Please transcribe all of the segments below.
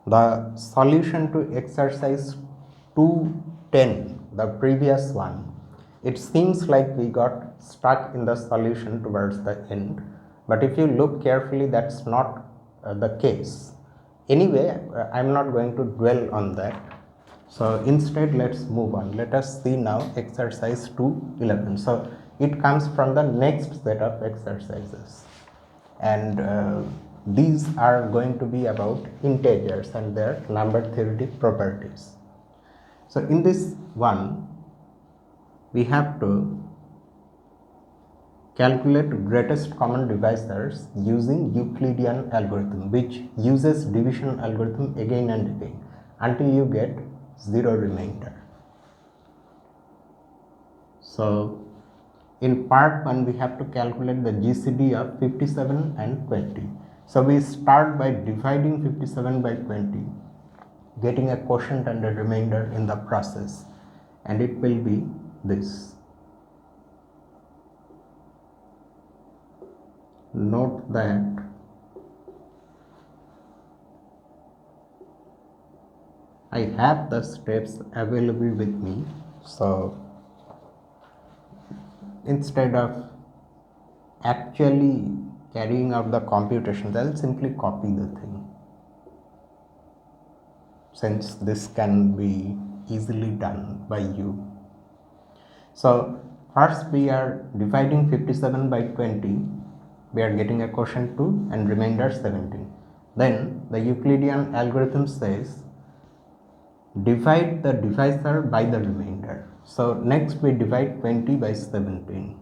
The solution to exercise 210, the previous one, it seems like we got stuck in the solution towards the end, but if you look carefully, that's not the case. Anyway, I'm not going to dwell on that. So instead, let's move on. Let us see now exercise 211. So it comes from the next set of exercises, and these are going to be about integers and their number theoretic properties. So in this one, we have to calculate greatest common divisors using Euclidean algorithm, which uses division algorithm again and again until you get zero remainder. So in part 1, we have to calculate the GCD of 57 and 20. So we start by dividing 57 by 20, getting a quotient and a remainder in the process, and it will be this. Note that I have the steps available with me, so instead of actually carrying out the computations, I'll simply copy the thing, since this can be easily done by you. So first we are dividing 57 by 20, we are getting a quotient 2 and remainder 17. Then the Euclidean algorithm says divide the divisor by the remainder. So next we divide 20 by 17.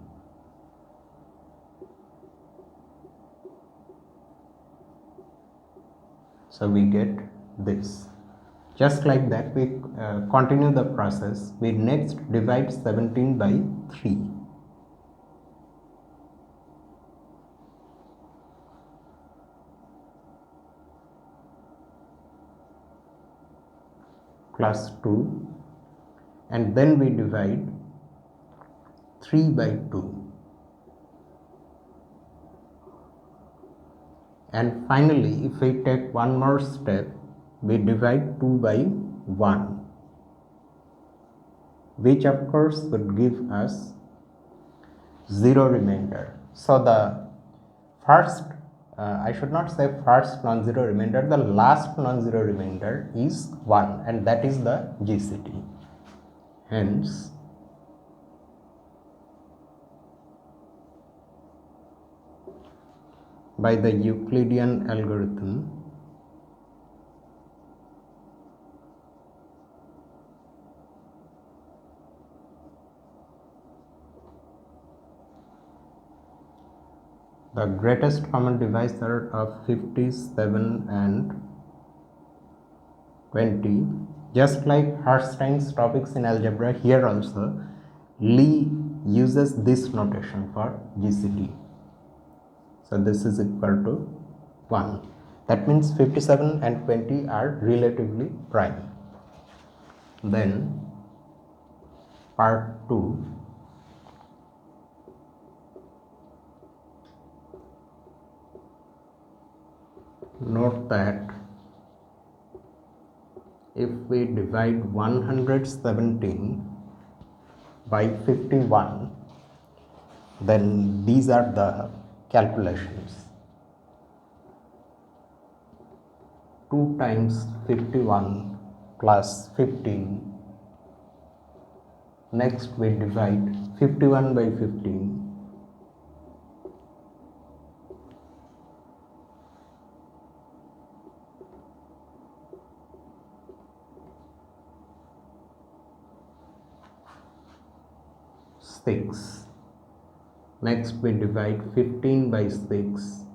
So we get this. Just like that, we continue the process. We next divide 17 by 3. Plus 2, and then we divide 3 by 2, and finally if we take one more step, we divide 2 by 1, which of course would give us 0 remainder. So the first, I should not say first non-zero remainder, the last non-zero remainder is 1, and that is the GCD. Hence, by the Euclidean algorithm, the greatest common divisor of 57 and 20, just like Herstein's topics in algebra, here also Lee uses this notation for GCD. So this is equal to 1. That means 57 and 20 are relatively prime. Then part 2, note that if we divide 117 by 51, then these are the calculations. 2 times 51 plus 15. Next we divide 51 by 15. Next we divide 15 by 6.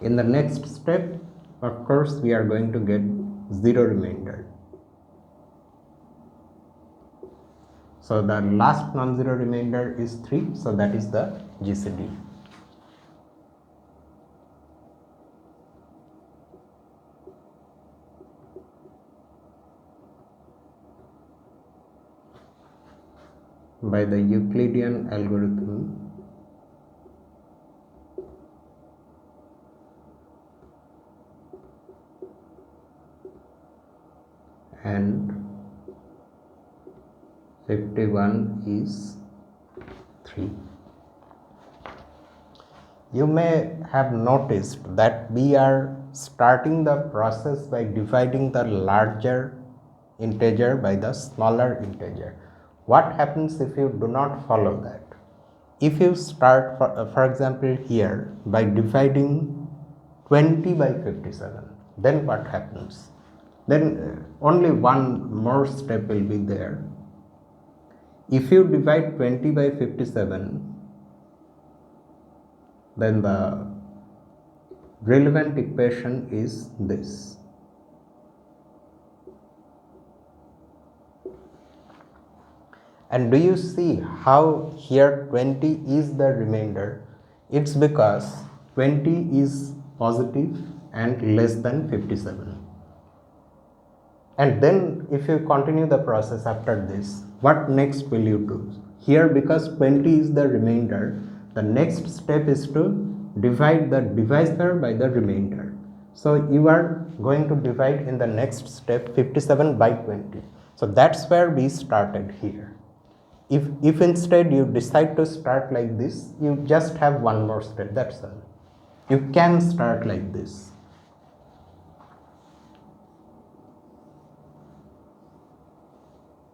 In the next step, of course, we are going to get 0 remainder. So the last non-zero remainder is 3, so that is the GCD. By the Euclidean algorithm, 51 is 3. You may have noticed that we are starting the process by dividing the larger integer by the smaller integer. What happens if you do not follow that? If you start for example here by dividing 20 by 57, then what happens? Then only one more step will be there. If you divide 20 by 57, then the relevant equation is this. And do you see how here 20 is the remainder? It's because 20 is positive and less than 57. And then if you continue the process after this, what next will you do? Here, because 20 is the remainder, the next step is to divide the divisor by the remainder. So you are going to divide in the next step 57 by 20. So that's where we started here. If instead you decide to start like this, you just have one more step, that's all. You can start like this.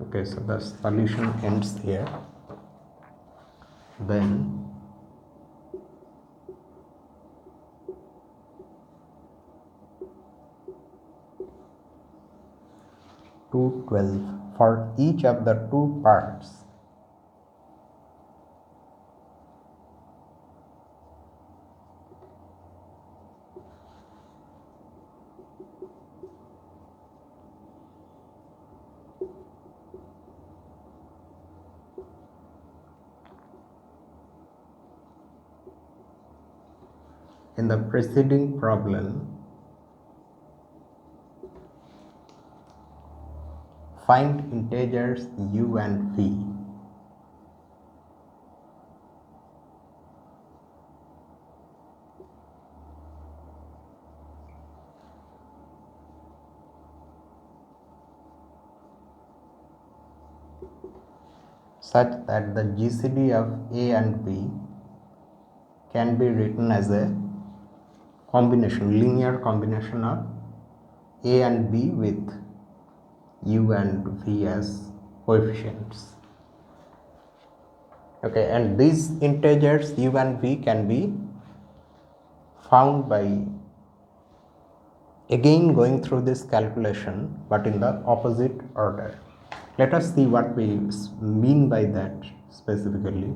Okay, so the solution ends here. Then (212) for each of the two parts. In the preceding problem, find integers u and v. Such that the GCD of a and b can be written as a combination, linear combination of a and b with u and v as coefficients. Okay, and these integers u and v can be found by again going through this calculation, but in the opposite order. Let us see what we mean by that specifically.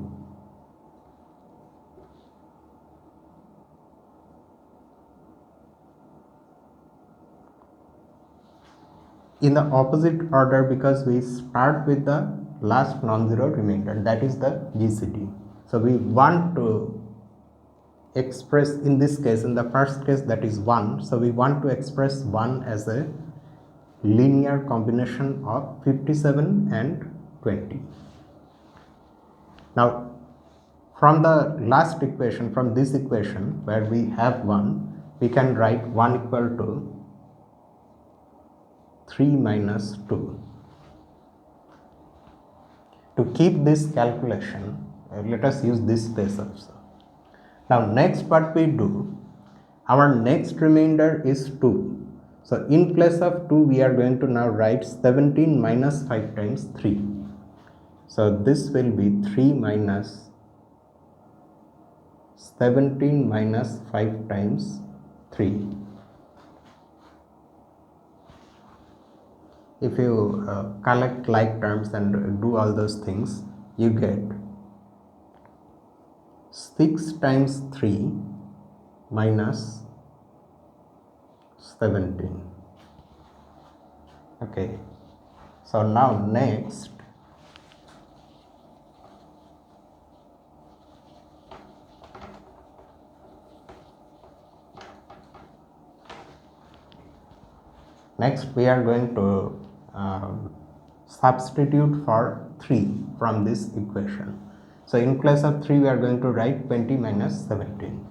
In the opposite order, because we start with the last non-zero remainder, that is the GCD. So we want to express, in this case, in the first case, that is 1. So we want to express 1 as a linear combination of 57 and 20. Now, from the last equation, from this equation where we have 1, we can write 1 equal to 3 minus 2. To keep this calculation, let us use this space also. Now next what we do, our next remainder is 2. So in place of 2, we are going to now write 17 minus 5 times 3. So this will be 3 minus 17 minus 5 times 3. If you collect like terms and do all those things, you get 6 times 3 minus 17. Okay, so now next we are going to substitute for 3 from this equation. So in place of 3, we are going to write 20 minus 17.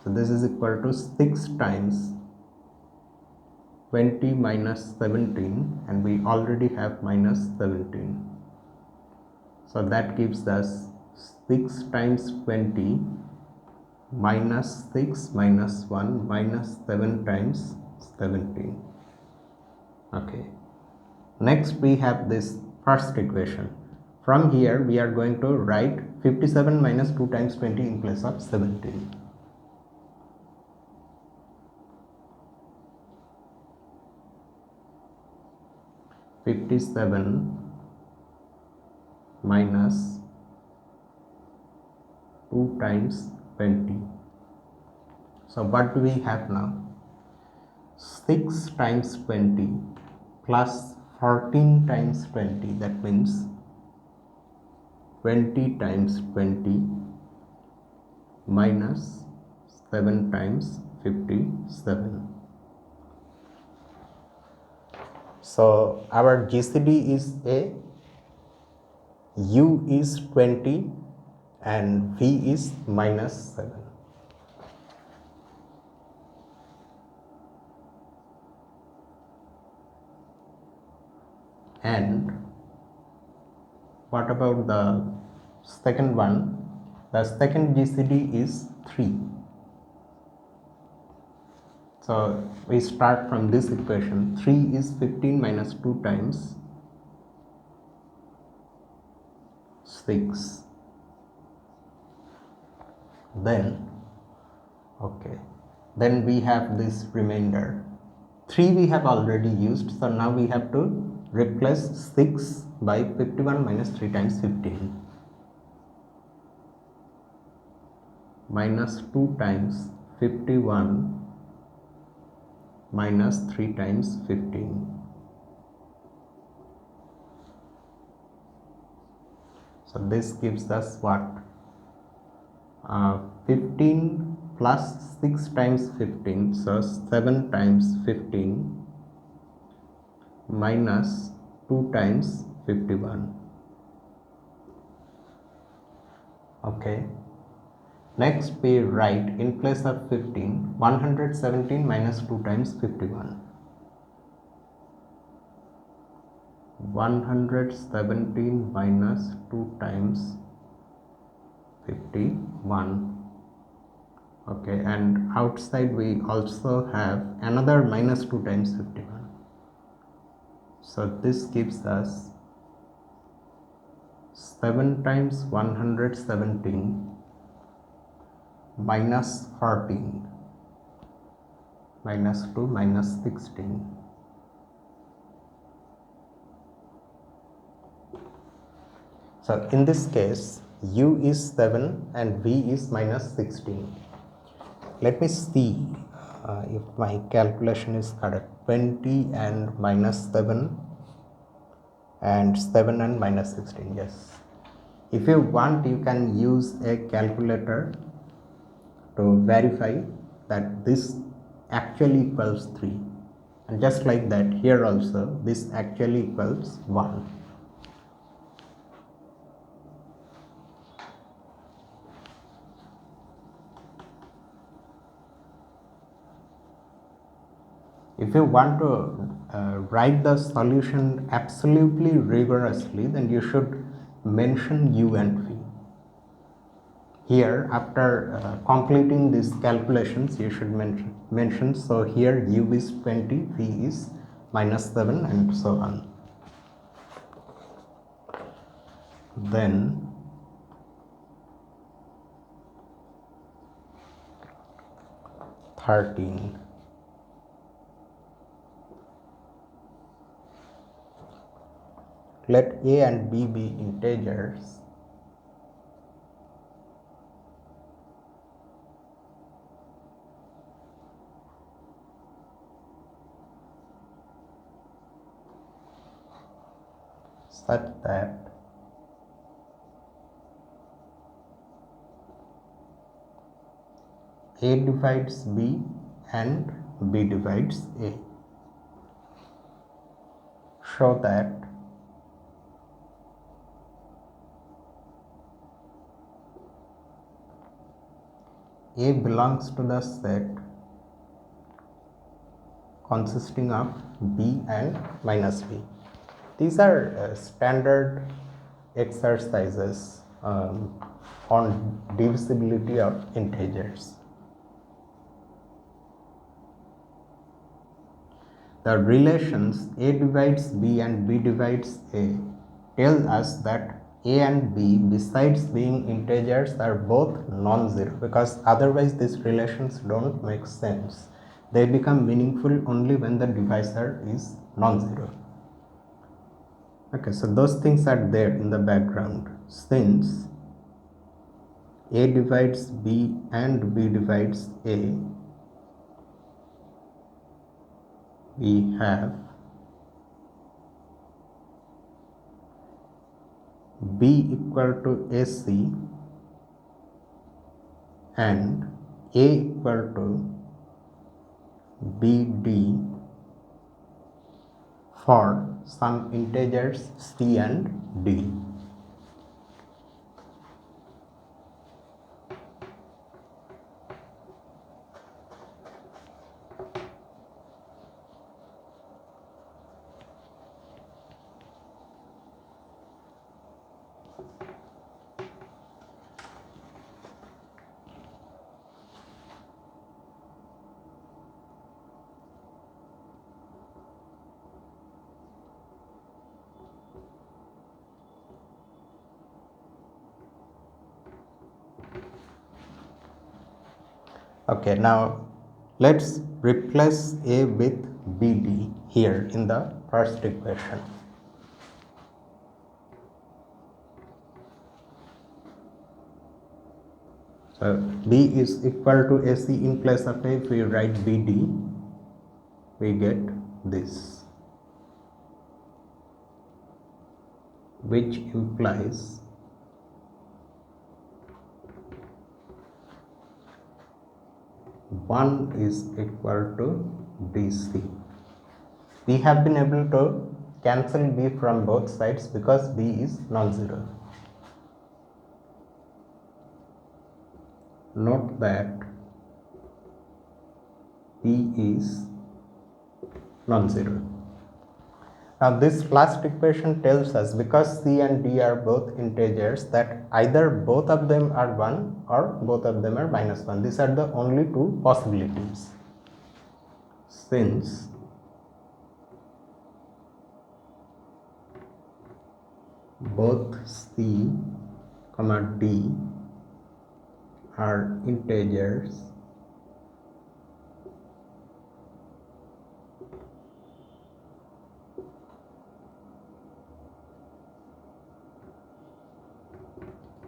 So this is equal to 6 times 20 minus 17, and we already have minus 17. So that gives us 6 times 20 minus 6 minus 1 minus 7 times 17. Okay. Next we have this first equation. From here we are going to write 57 minus 2 times 20 in place of 17. Minus 2 times 20. So what do we have now? 6 times 20 plus 14 times 20, that means 20 times 20 minus 7 times 57. So our GCD is A, U is 20 and V is minus 7. And what about the second one? The second GCD is 3. So we start from this equation. 3 is 15 minus 2 times 6. Then we have this remainder. 3 we have already used, so now we have to replace 6 by 51 minus 3 times 15 minus 2 times 51 minus 3 times 15. So this gives us what? 15 plus 6 times 15, so 7 times 15 minus 2 times 51. Okay. Next we write in place of 15 117 minus 2 times 51. 117 minus 2 times 51. Okay, and outside we also have another minus 2 times 51. So this gives us 7 times 117 minus 14 minus 2 minus 16. So in this case U is 7 and V is minus 16. Let me see if my calculation is correct. 20 and minus 7 and 7 and minus 16. Yes. If you want, you can use a calculator to verify that this actually equals 3. And just like that, here also this actually equals 1. If you want to write the solution absolutely rigorously, then you should mention U and V. Here, after completing these calculations, you should mention, so here U is 20, V is minus 7 and so on. Then (13). Let A and B be integers. Such that A divides B and B divides A. Show that A belongs to the set consisting of B and minus B. These are standard exercises on divisibility of integers. The relations A divides B and B divides A tell us that A and B, besides being integers, are both non-zero, because otherwise these relations don't make sense. They become meaningful only when the divisor is non-zero. Okay, so those things are there in the background. Since A divides B and B divides A, we have B equal to AC and A equal to BD for some integers C and D. Okay, now let's replace A with BD here in the first equation. So B is equal to AC in place of A. If we write BD, we get this, which implies one is equal to DC. We have been able to cancel B from both sides because B is non-zero. Note that B is non-zero. Now this last equation tells us, because C and D are both integers, that either both of them are 1 or both of them are minus 1. These are the only two possibilities. Since both C, D are integers,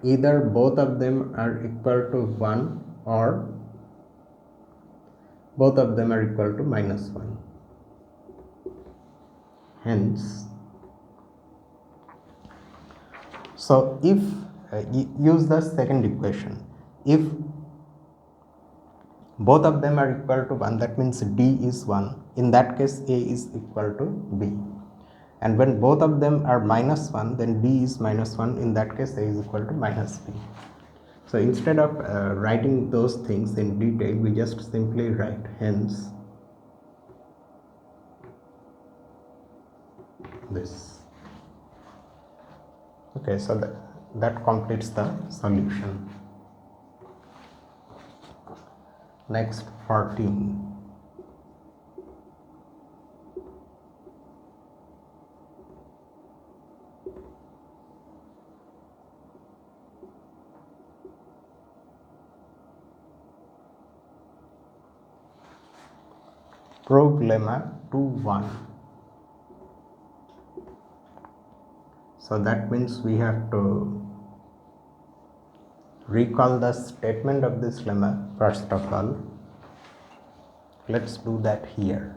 either both of them are equal to 1 or both of them are equal to minus 1. Hence, so if use the second equation, if both of them are equal to 1, that means D is 1. In that case, A is equal to B. And when both of them are minus 1, then D is minus 1. In that case, A is equal to minus B. So instead of writing those things in detail, we just simply write hence this. Okay, so that completes the solution. Next, 14. Prove lemma 2-1. So that means we have to recall the statement of this lemma first of all. Let's do that here.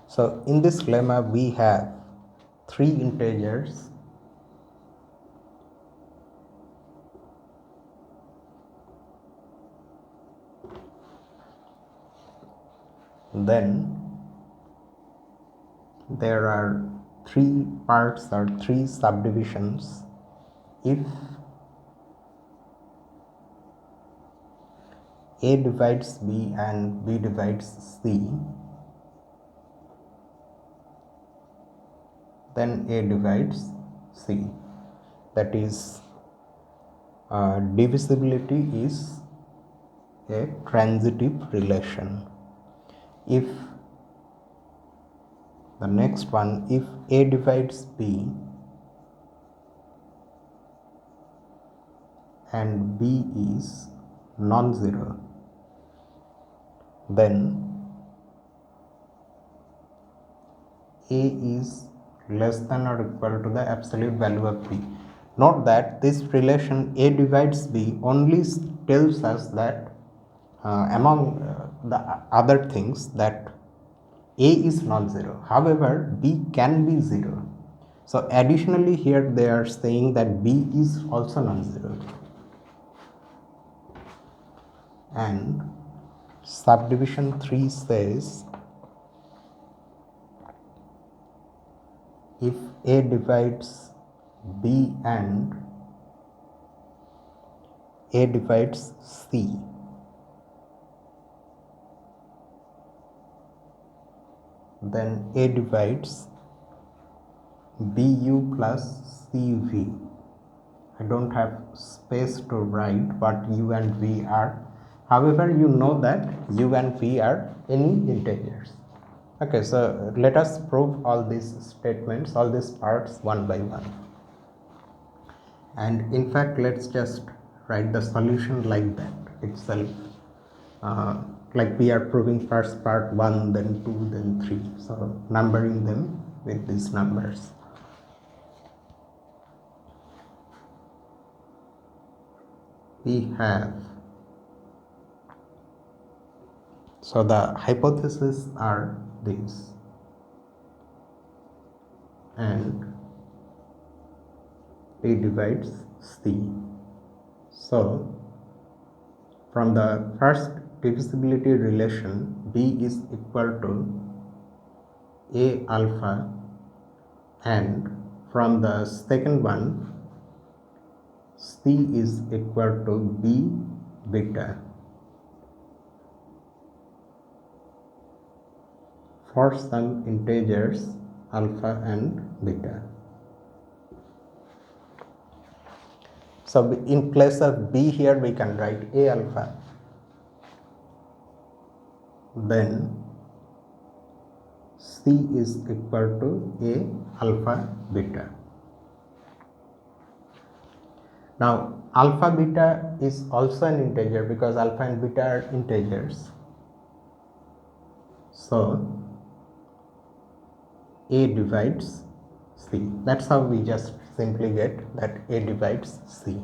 So in this lemma we have three integers, then there are three parts or three subdivisions. If A divides B and B divides C, then A divides C. That is, divisibility is a transitive relation. If the next one, if A divides B and B is non-zero, then A is less than or equal to the absolute value of B. Note that this relation A divides B only tells us that among the other things that A is non-zero. However, B can be zero. So additionally here they are saying that B is also non-zero. And subdivision 3 says if A divides B and A divides C, then A divides BU plus CV. I don't have space to write what U and V are. However, you know that U and V are any integers. Okay, so let us prove all these statements, all these parts one by one. And in fact, let's just write the solution like that itself. Like we are proving first part 1, then 2, then 3. So numbering them with these numbers. We have, so the hypotheses are these, and B divides C. So from the first divisibility relation, B is equal to A alpha, and from the second one, C is equal to B beta. For some integers alpha and beta. So in place of B here we can write A alpha, then C is equal to A alpha beta. Now alpha beta is also an integer because alpha and beta are integers. So A divides C. That's how we just simply get that A divides C.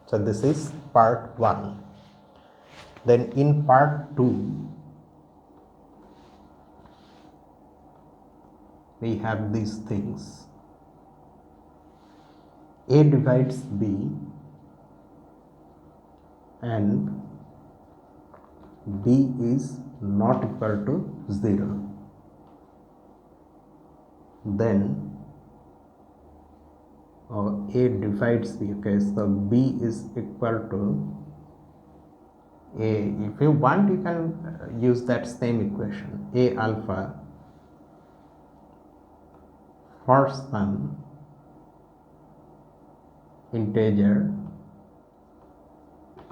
So this is part 1. Then in part 2, we have these things. A divides B and B is not equal to 0. Then A divides B. Okay, so B is equal to A. If you want, you can use that same equation. A alpha for some integer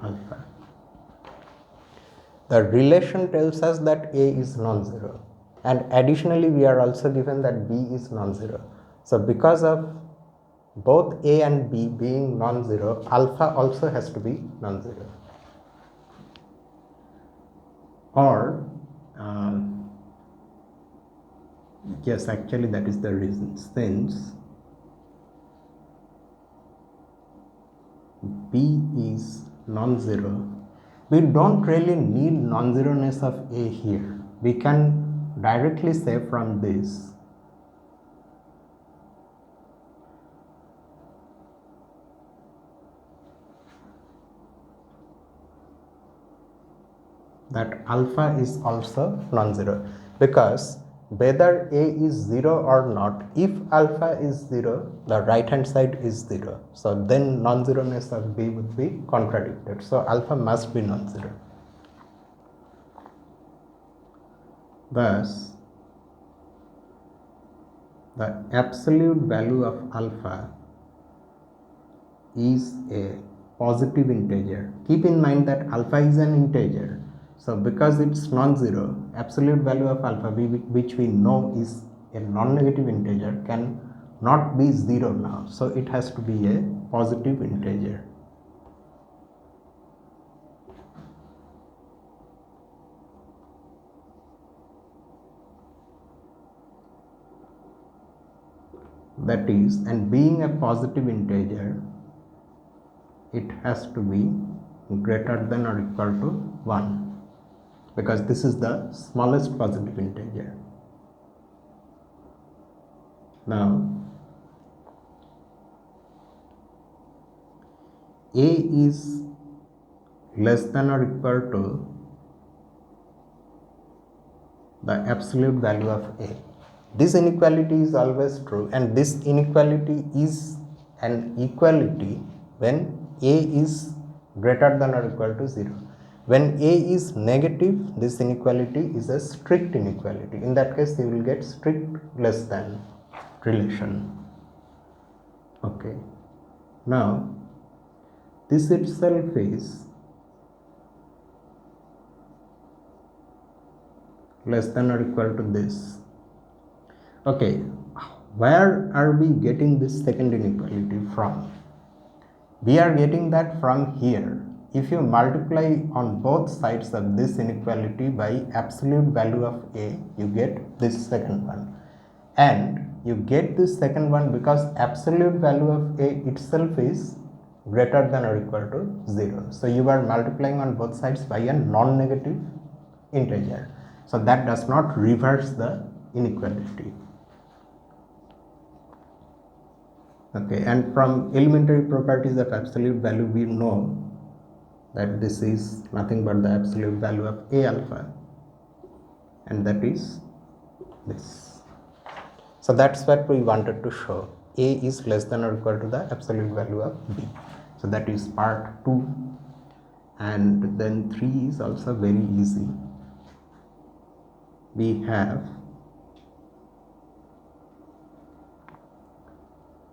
alpha. The relation tells us that A is non-zero, and additionally we are also given that B is non-zero. So because of both A and B being non-zero, alpha also has to be non-zero. Or yes, actually that is the reason, since B is non-zero, we don't really need non-zeroness of A here. We can directly say from this that alpha is also non-zero, because whether a is 0 or not, if alpha is 0, the right hand side is 0, so then non-zeroness of b would be contradicted, so alpha must be non-zero. Thus the absolute value of alpha is a positive integer. Keep in mind that alpha is an integer, so because it's non-zero, absolute value of alpha, which we know is a non-negative integer, can not be 0 now, so it has to be a positive integer. That is, and being a positive integer, it has to be greater than or equal to 1, because this is the smallest positive integer. Now a is less than or equal to the absolute value of a. This inequality is always true, and this inequality is an equality when a is greater than or equal to 0. When a is negative, this inequality is a strict inequality. In that case, you will get strict less than relation. Okay. Now this itself is less than or equal to this. Okay, where are we getting this second inequality from? We are getting that from here. If you multiply on both sides of this inequality by absolute value of a, you get this second one, and you get this second one because absolute value of a itself is greater than or equal to 0. So you are multiplying on both sides by a non-negative integer, so that does not reverse the inequality. Okay, and from elementary properties of absolute value, we know that this is nothing but the absolute value of a alpha, and that is this. So that's what we wanted to show. A is less than or equal to the absolute value of b. So that is part 2, and then 3 is also very easy. We have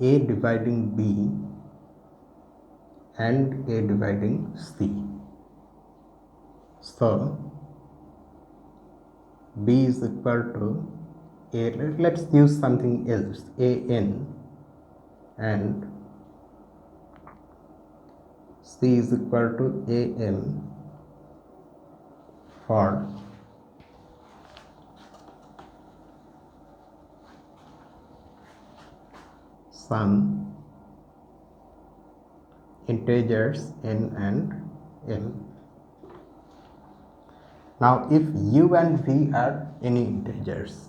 a dividing b and a dividing c. So b is equal to a, let's use something else, an, and c is equal to am for some integers n and m. Now if u and v are any integers,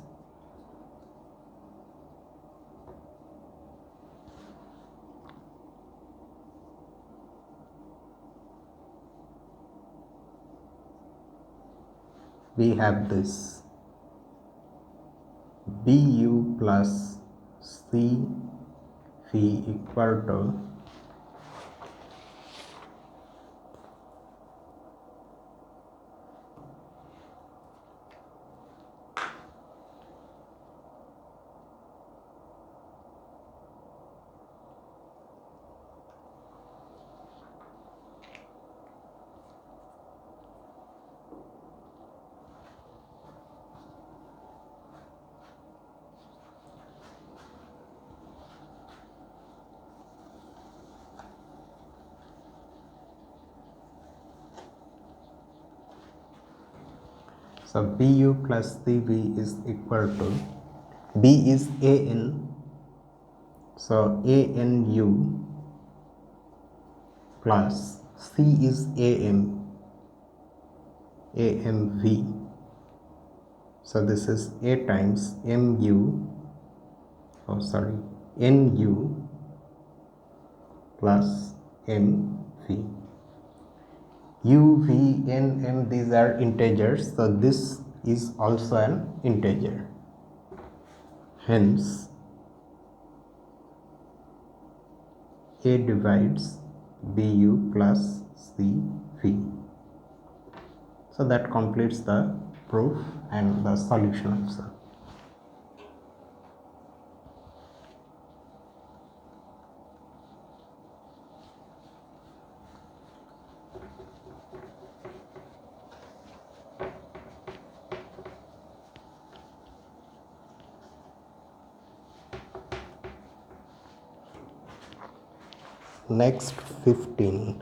we have this bu plus c v equal to so bu plus cv is equal to, b is an, so anu plus c is amv, So this is A times mu, nu plus mv. U, V, N, M, these are integers, so this is also an integer. Hence, A divides Bu plus CV. So that completes the proof and the solution also. Next 15.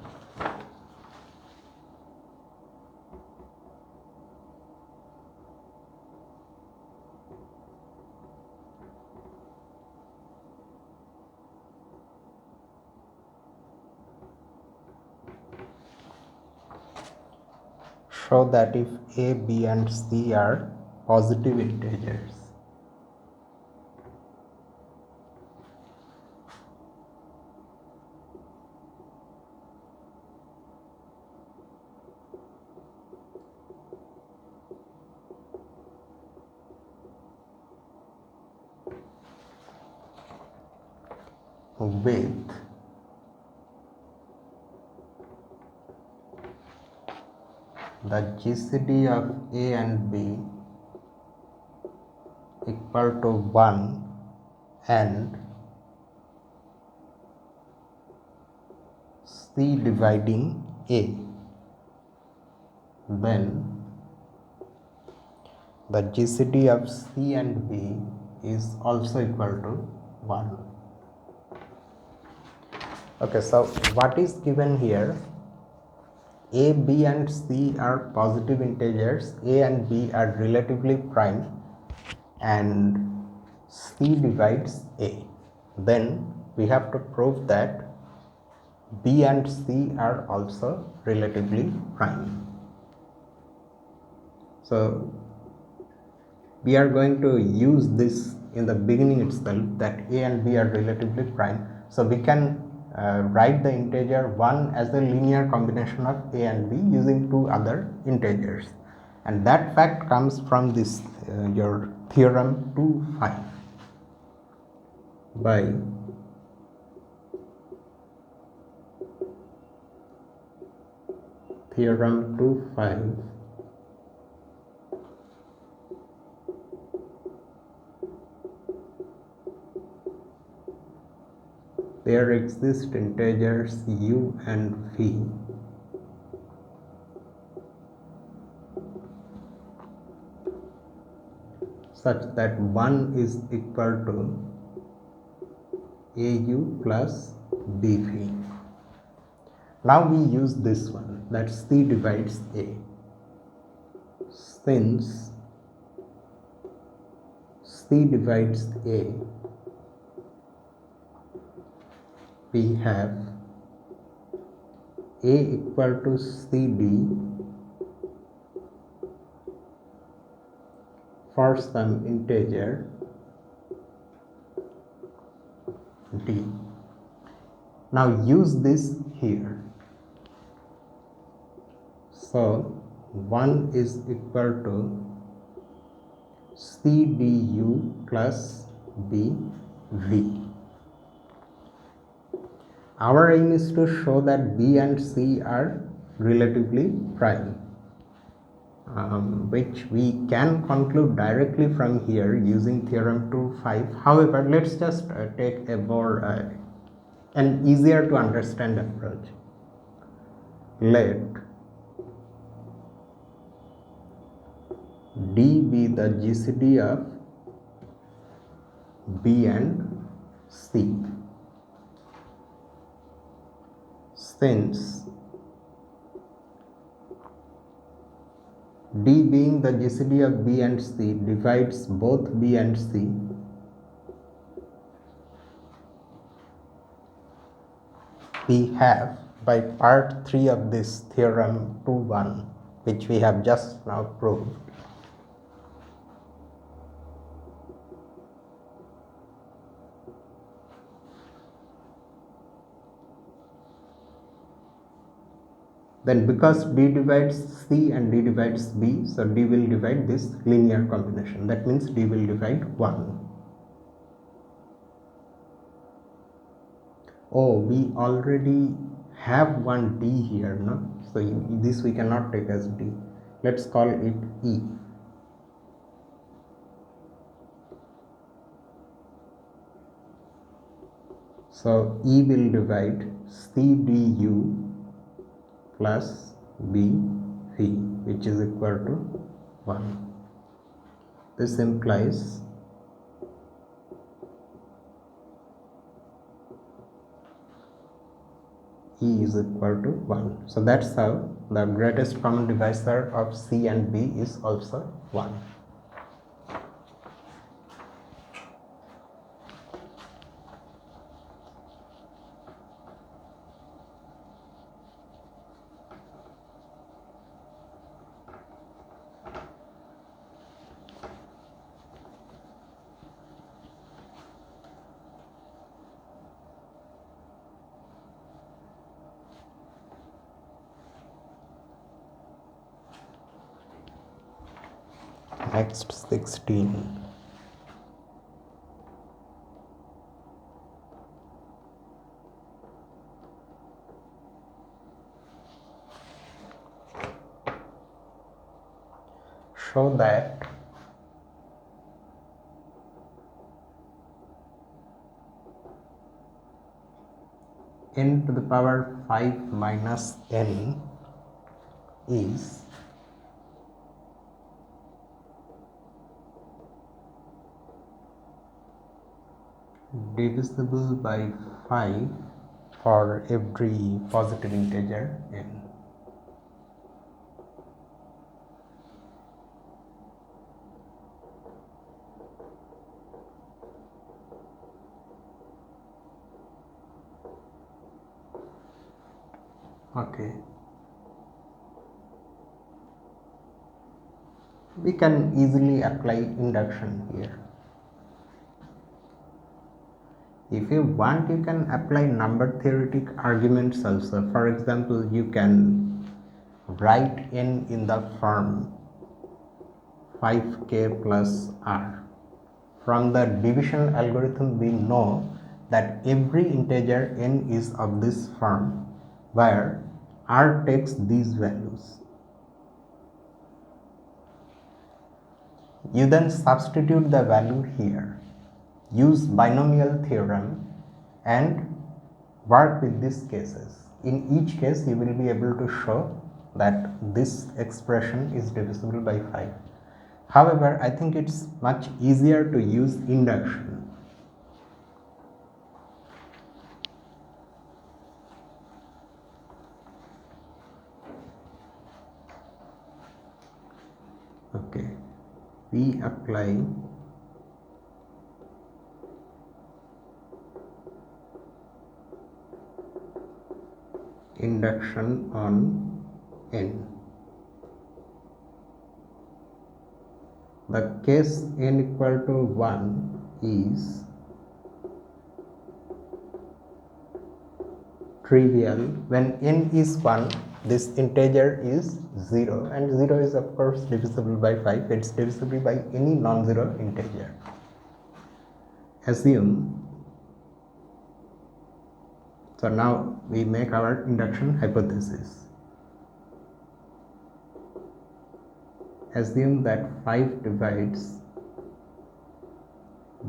Show that if A, B and C are positive integers, with the GCD of A and B equal to 1 and C dividing A, then the GCD of C and B is also equal to 1. Okay, so what is given here? A, B and C are positive integers, A and B are relatively prime, and C divides A. Then we have to prove that B and C are also relatively prime. So we are going to use this in the beginning itself, that A and B are relatively prime. So we can write the integer 1 as a linear combination of A and B using two other integers, and that fact comes from this your theorem 2.5. By theorem 2.5, there exist integers u and v such that 1 is equal to au plus bv. Now we use this one, that C divides A. Since C divides A, we have A equal to CD for some integer D. Now use this here. So 1 is equal to CDU plus BV. Our aim is to show that B and C are relatively prime, which we can conclude directly from here using theorem 2.5. However, let's just take a more an easier to understand approach. Let D be the GCD of B and C. Since D being the GCD of B and C divides both B and C, we have, by part 3 of this theorem 2.1, which we have just now proved, Then because D divides C and D divides B, so D will divide this linear combination. That means D will divide 1. Oh, we already have one D here, no? So this we cannot take as D. Let's call it E. So E will divide CDU plus BV, which is equal to 1. This implies E is equal to 1. So that's how the greatest common divisor of C and B is also 1. Next 16. Show that n to the power 5 minus n is divisible by 5 for every positive integer n. Okay. We can easily apply induction here. If you want, you can apply number theoretic arguments also. For example, you can write n in the form 5k plus r. From the division algorithm, we know that every integer n is of this form, where r takes these values. You then substitute the value here, use binomial theorem and work with these cases. In each case, you will be able to show that this expression is divisible by 5. However, I think it's much easier to use induction. Okay, we apply induction on n. The case n equal to 1 is trivial. When n is 1, this integer is 0, and 0 is of course divisible by 5. It's divisible by any non-zero integer. Assume, so now we make our induction hypothesis. Assume that 5 divides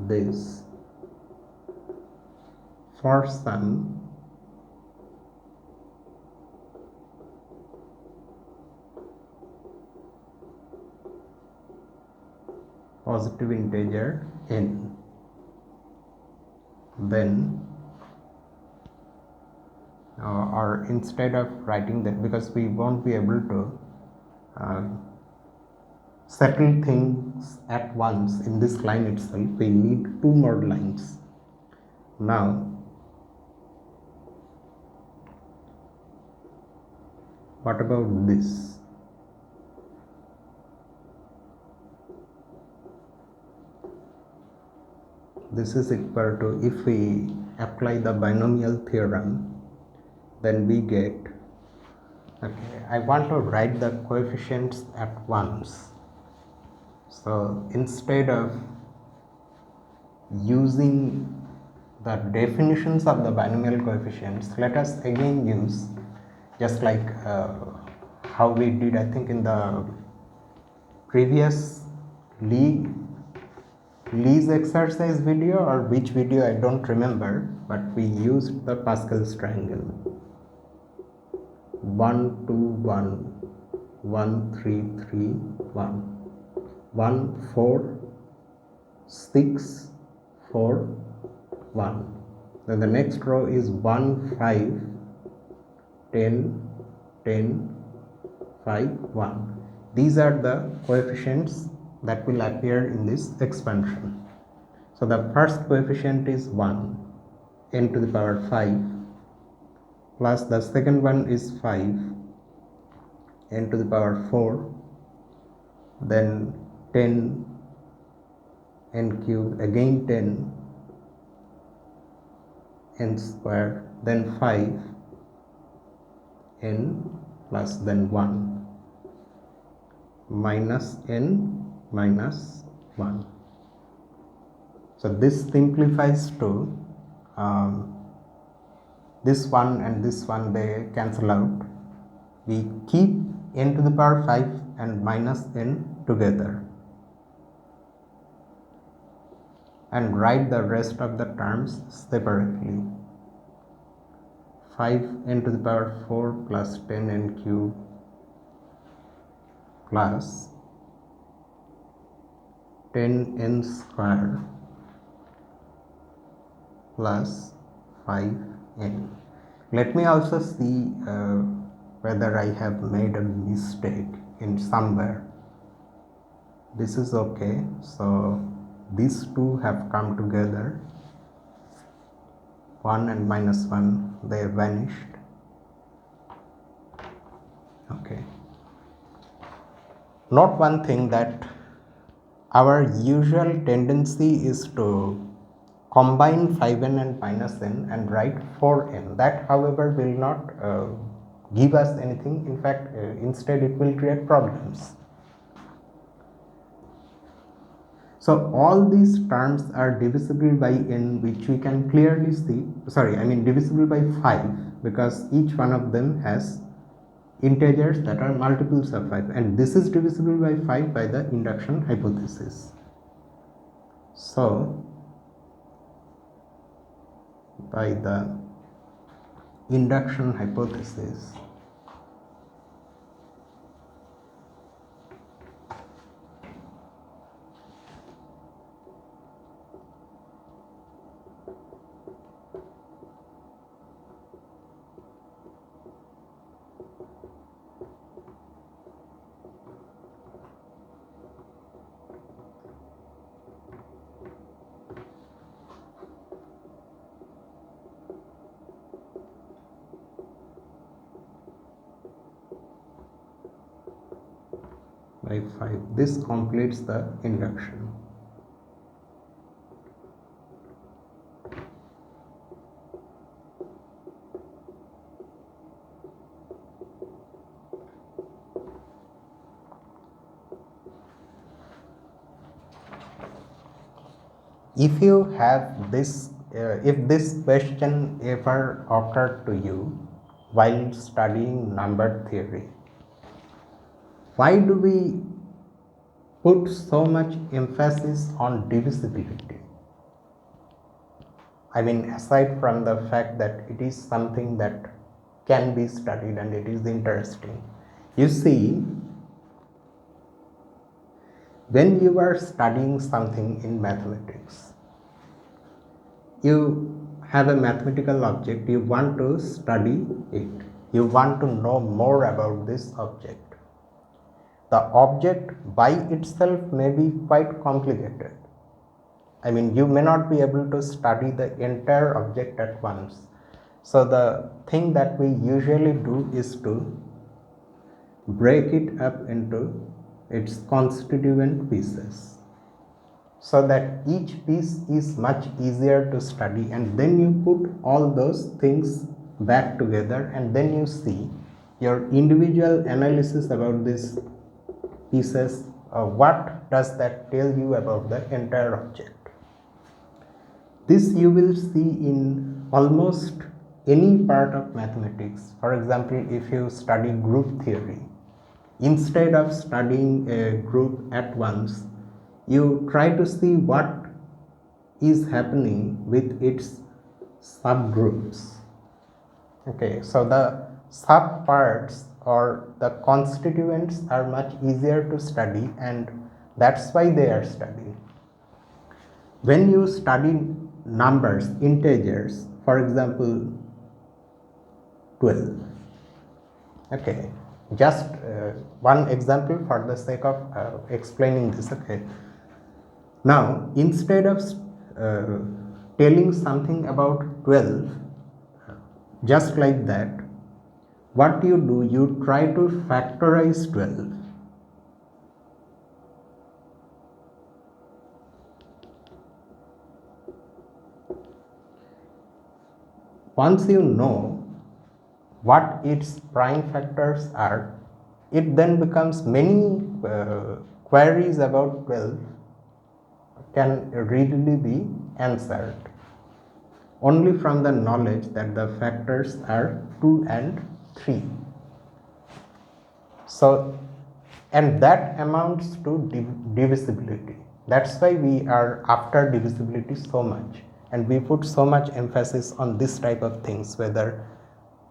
this for some positive integer n. Then or instead of writing that, because we won't be able to settle things at once in this line itself, we need 2 more lines. Now what about this? This is equal to, if we apply the binomial theorem, then we get Okay, I want to write the coefficients at once. So instead of using the definitions of the binomial coefficients, let us again use just like how we did, I think, in the previous Lee's exercise video, or which video I don't remember, but we used the Pascal's triangle. 1 2 1 1 3 3 1 1 4 6 4 1. Then the next row is 1 5 10 10 5 1. These are the coefficients that will appear in this expansion. So the first coefficient is 1, n to the power 5, plus the second one is 5, n to the power 4, then 10 n cube, again 10 n square, then 5 n plus then 1 minus n minus 1. So this simplifies to this one and this one, they cancel out. We keep n to the power 5 and minus n together and write the rest of the terms separately. 5 n to the power 4 plus 10 n cube plus 10 n square plus 5 n. Let me also see whether I have made a mistake in somewhere. This is okay, so these two have come together, 1 and minus 1, they vanished. Okay. Note one thing, that our usual tendency is to combine 5n and minus n and write 4n. That, however, will not give us anything. In fact, instead it will create problems. So all these terms are divisible by n, which we can clearly see, divisible by 5, because each one of them has integers that are multiples of 5, and this is divisible by 5 by the induction hypothesis. So by the induction hypothesis, by 5, this completes the induction. If you have this, if this question ever occurred to you while studying number theory, why do we put so much emphasis on divisibility? I mean, aside from the fact that it is something that can be studied and it is interesting. You see, when you are studying something in mathematics, you have a mathematical object, you want to study it, you want to know more about this object. The object by itself may be quite complicated. I mean, you may not be able to study the entire object at once. So the thing that we usually do is to break it up into its constituent pieces, so that each piece is much easier to study, and then you put all those things back together, and then you see your individual analysis about these pieces, what does that tell you about the entire object? This you will see in almost any part of mathematics. For example, if you study group theory, instead of studying a group at once, you try to see what is happening with its subgroups. Okay, so the subparts or the constituents are much easier to study, and that's why they are studied. When you study numbers, integers, for example 12, okay, just one example for the sake of explaining this. Okay, now instead of telling something about 12 just like that, what you do, you try to factorize 12. Once you know what its prime factors are, it then becomes many queries about 12 can readily be answered only from the knowledge that the factors are 2 and 3. So, and that amounts to divisibility. That's why we are after divisibility so much, and we put so much emphasis on this type of things, whether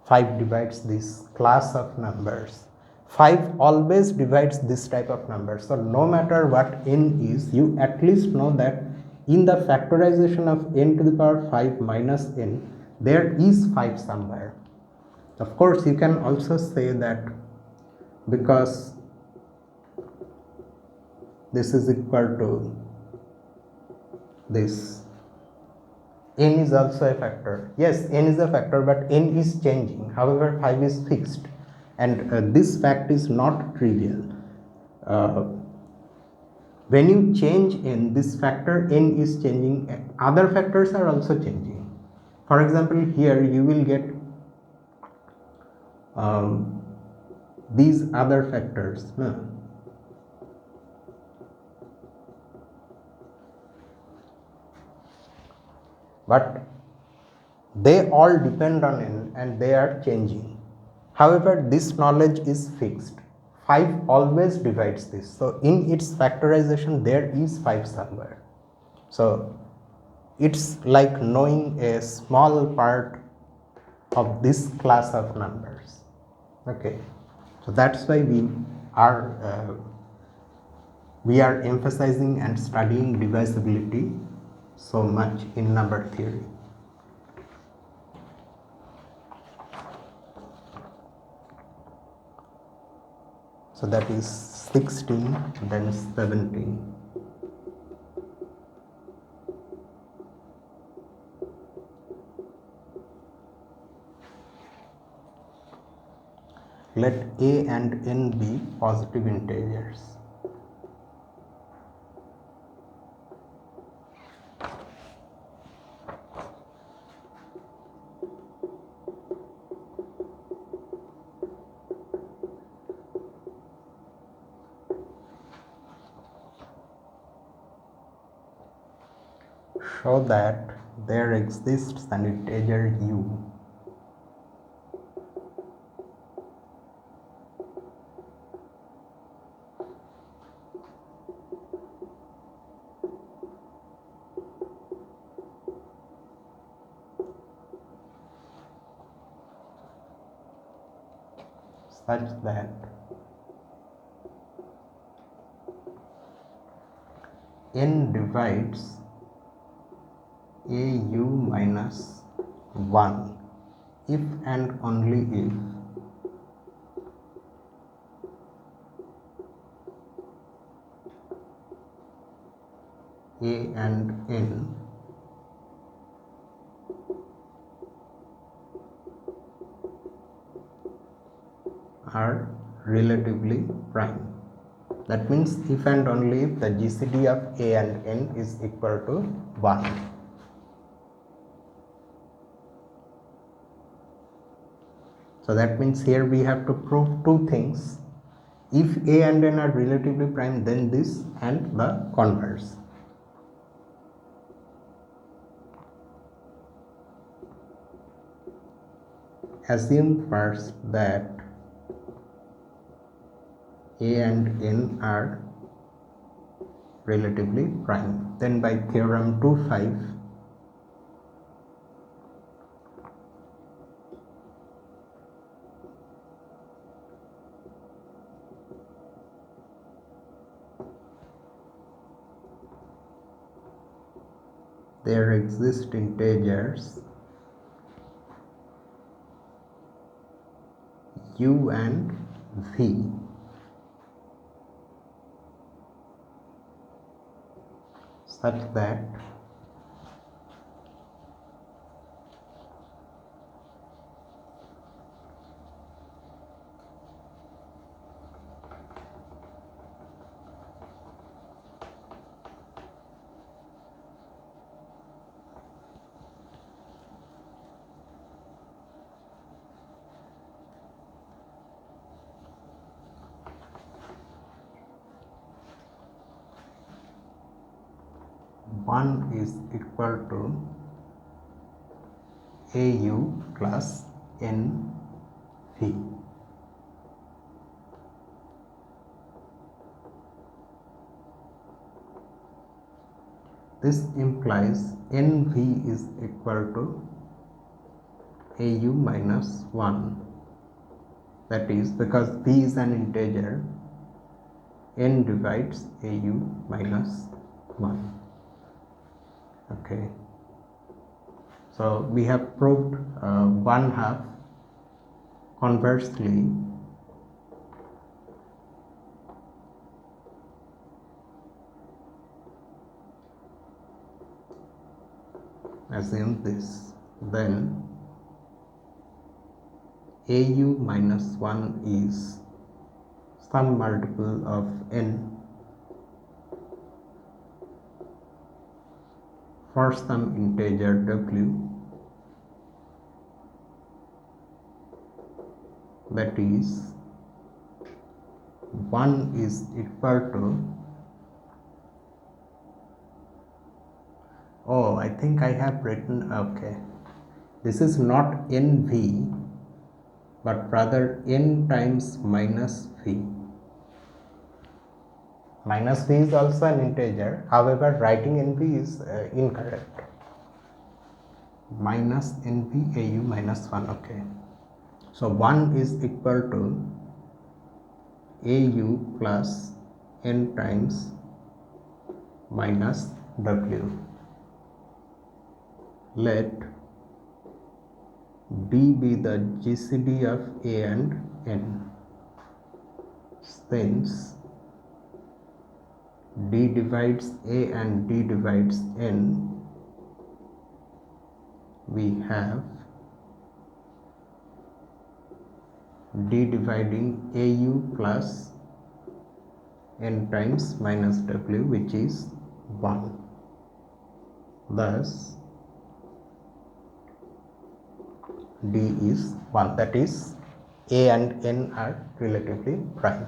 5 divides this class of numbers. 5 always divides this type of numbers. So no matter what n is, you at least know that in the factorization of n to the power 5 minus n, there is 5 somewhere. Of course, you can also say that because this is equal to this, n is also a factor. Yes, n is a factor, but n is changing. However, 5 is fixed, and this fact is not trivial. When you change n, this factor n is changing, other factors are also changing. For example, here you will get these other factors. But they all depend on n and they are changing. However, this knowledge is fixed. 5 always divides this. So in its factorization, there is 5 somewhere. So it's like knowing a small part of this class of numbers. Okay, so that's why we are emphasizing and studying divisibility so much in number theory. So that is 16, then 17. Let a and n be positive integers. Show that there exists an integer u such that n divides au minus 1 if and only if a and n are relatively prime. That means if and only if the GCD of a and n is equal to 1. So that means here we have to prove two things. If A and N are relatively prime, then this and the converse. Assume first that A and N are relatively prime. Then by theorem 2.5, there exist integers u and v such that one is equal to au plus nv. This implies nv is equal to au minus 1. That is, because v is an integer, n divides au minus 1. Okay, so we have proved 1/2. Conversely, assume this, then au minus 1 is some multiple of n for some integer w, that is 1 is equal to, oh, I think I have written, okay, this is not nv but rather n times minus v. Minus v is also an integer, however writing nv is incorrect. Minus nv au minus 1, okay. So 1 is equal to au plus n times minus w. Let d be the GCD of a and n, since d divides a and d divides n, we have d dividing au plus n times minus w, which is 1. Thus d is 1, that is a and n are relatively prime.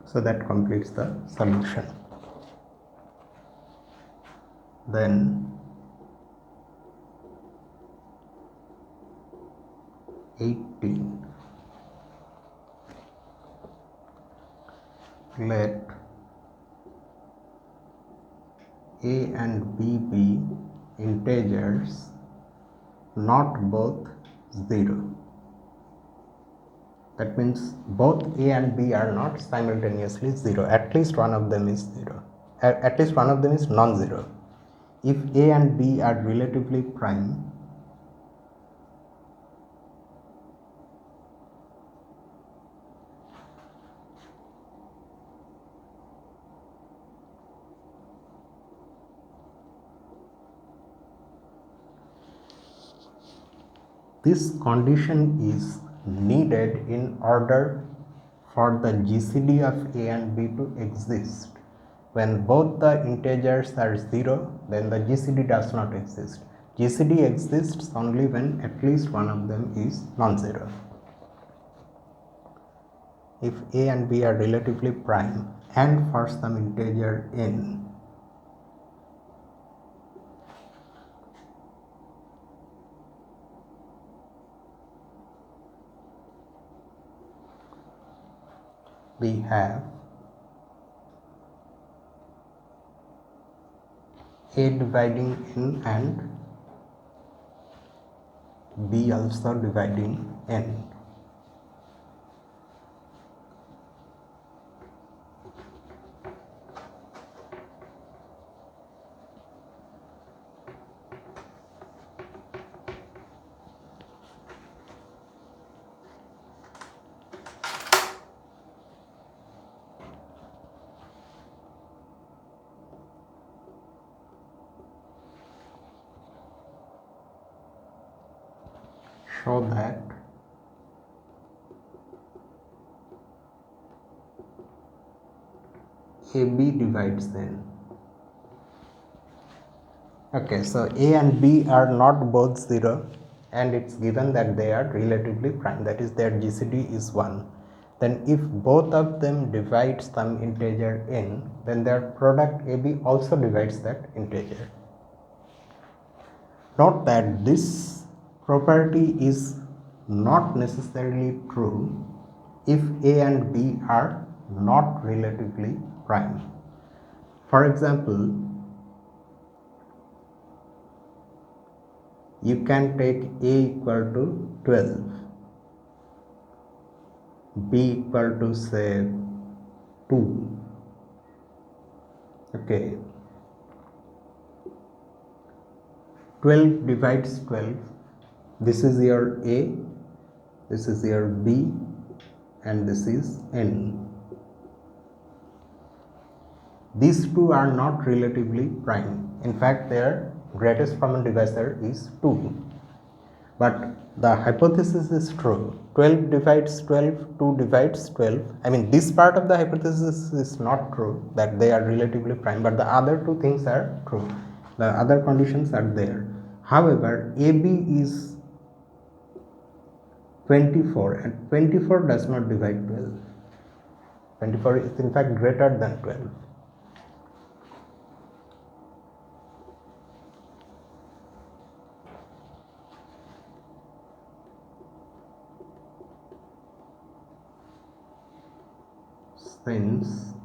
So that completes the solution. Then let a and b be integers not both 0. That means both a and b are not simultaneously 0. At least one of them is 0. At least one of them is non-zero. If a and b are relatively prime, this condition is needed in order for the GCD of a and b to exist. When both the integers are 0, then the GCD does not exist. GCD exists only when at least one of them is non-zero. if a and b are relatively prime and for some integer n, we have a dividing n and b also dividing n. Show that AB divides n. Okay, so A and B are not both 0 and it's given that they are relatively prime, that is their GCD is 1. Then if both of them divide some integer n, then their product AB also divides that integer. Note that this property is not necessarily true if A and B are not relatively prime. For example, you can take A equal to 12, B equal to say 2, okay, 12 divides 12, this is your A, this is your B, and this is N. These two are not relatively prime. In fact, their greatest common divisor is 2. But the hypothesis is true. 12 divides 12, 2 divides 12. I mean, this part of the hypothesis is not true, that they are relatively prime, but the other two things are true. The other conditions are there. However, AB is 24 and 24 does not divide 12. 24 is in fact greater than 12. Since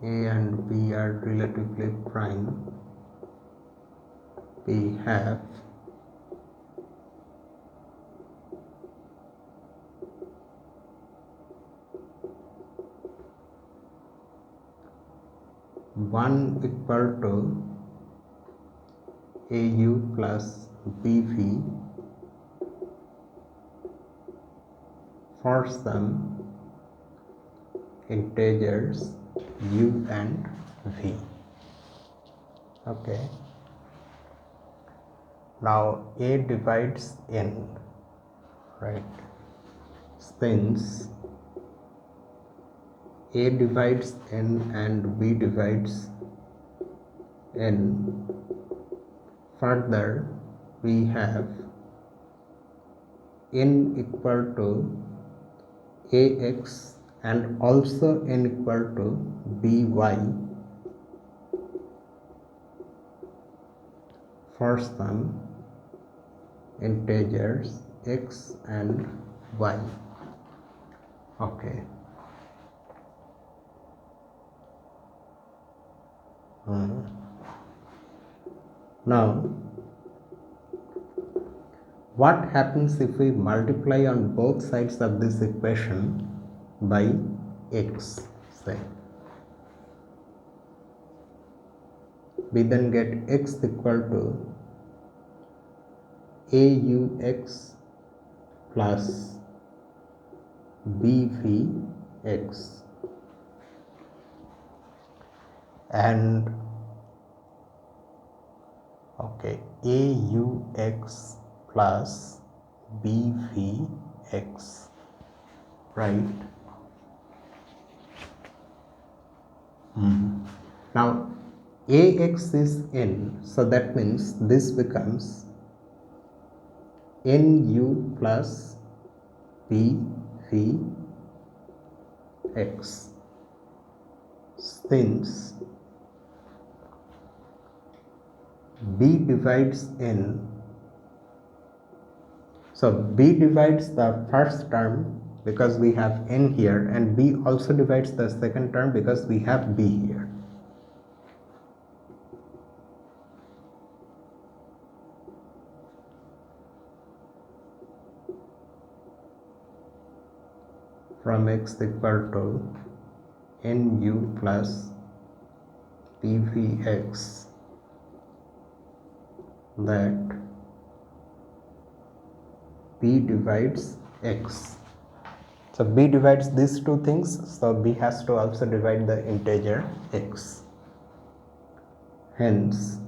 A and B are relatively prime, we have one equal to AU plus BV for some integers U and V. Okay. Now A divides N, right? Since A divides N and B divides N, further we have N equal to AX and also N equal to BY for some integers X and Y. Okay. Now, what happens if we multiply on both sides of this equation by x, say? We then get x equal to AUX plus BVX, and okay, AUX plus BVX, right? Now AX is N, so that means this becomes NU plus p v x, since b divides n, so b divides the first term because we have n here, and b also divides the second term because we have b here. From x equal to nu plus pvx, that b divides x. So b divides these two things, so b has to also divide the integer x. Hence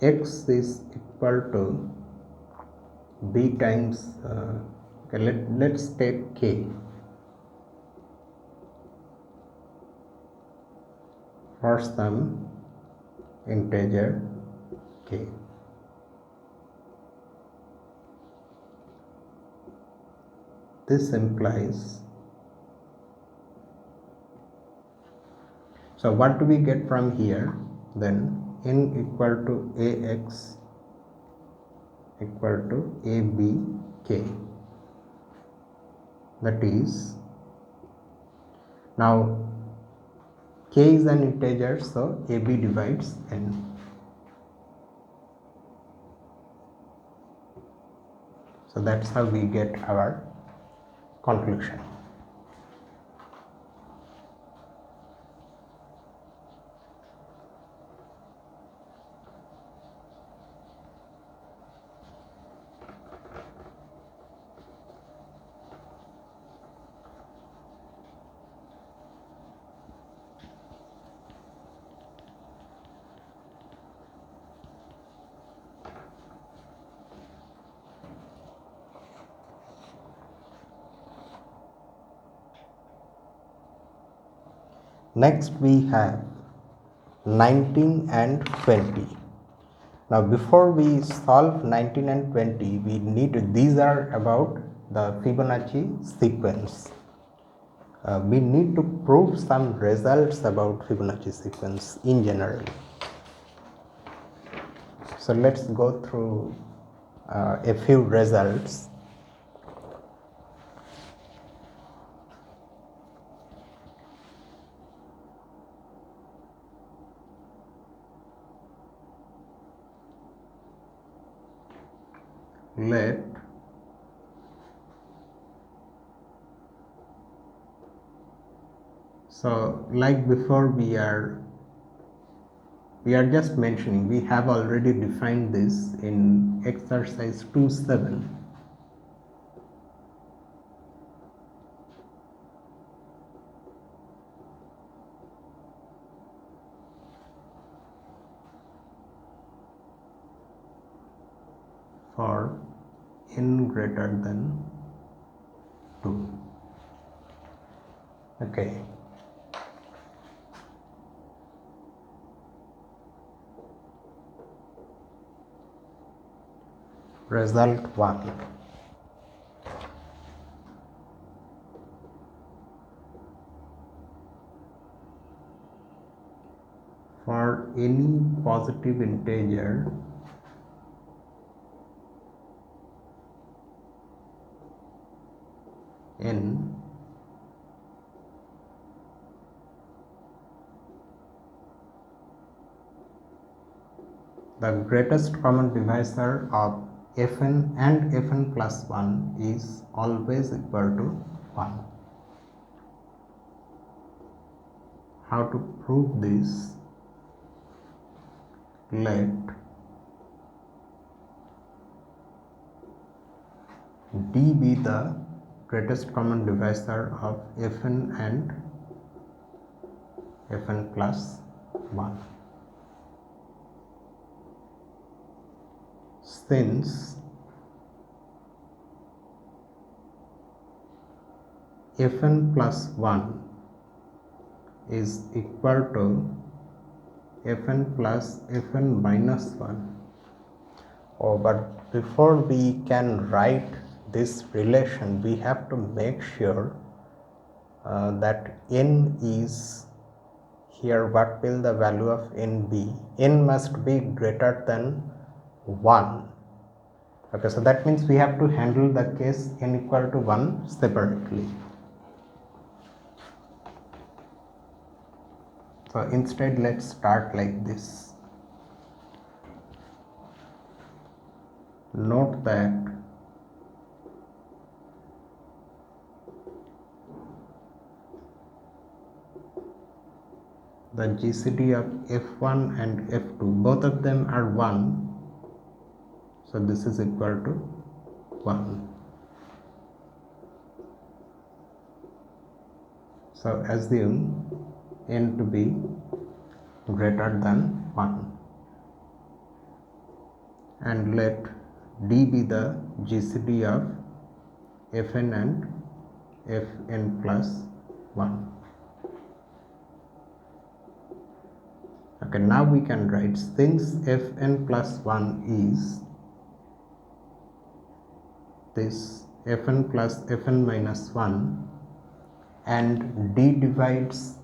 x is equal to b times let's take k for some integer k. This implies, so what do we get from here? Then n equal to ax equal to abk. That is, now k is an integer, so ab divides n. So that's how we get our conclusion. Next we have 19 and 20. Now before we solve 19 and 20, we need to, these are about the Fibonacci sequence. We need to prove some results about Fibonacci sequence in general. So let's go through a few results. Let so like before, we are just mentioning, we have already defined this in exercise 2.7. For n greater than 2. Okay. Result 1. For any positive integer n, the greatest common divisor of fn and fn plus 1 is always equal to 1. How to prove this? Let d be the greatest common divisor of fn and fn plus 1. Since fn plus 1 is equal to fn plus fn minus 1. Oh, but before we can write this relation, we have to make sure that n is here. What will the value of n be? N must be greater than 1. Okay, so that means we have to handle the case n equal to 1 separately. So instead, let's start like this. Note that the GCD of f1 and f2, both of them are 1. So this is equal to 1. So assume n to be greater than 1 and let d be the GCD of fn and fn plus 1. Okay, now we can write, since fn plus 1 is this fn plus fn minus 1 and d divides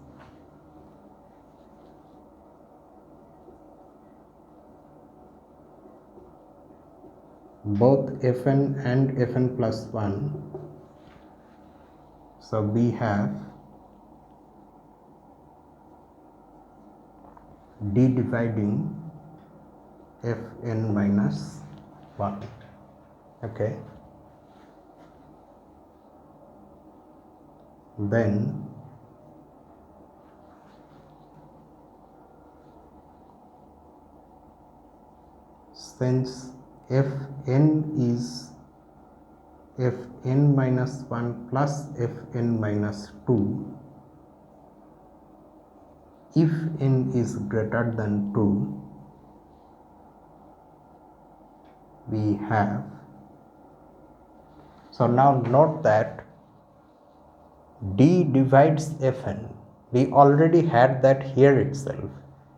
both fn and fn plus 1, so we have d dividing fn minus 1. Okay, then since fn is fn minus 1 plus fn minus 2, if n is greater than 2, we have, so now note that d divides fn, we already had that here itself,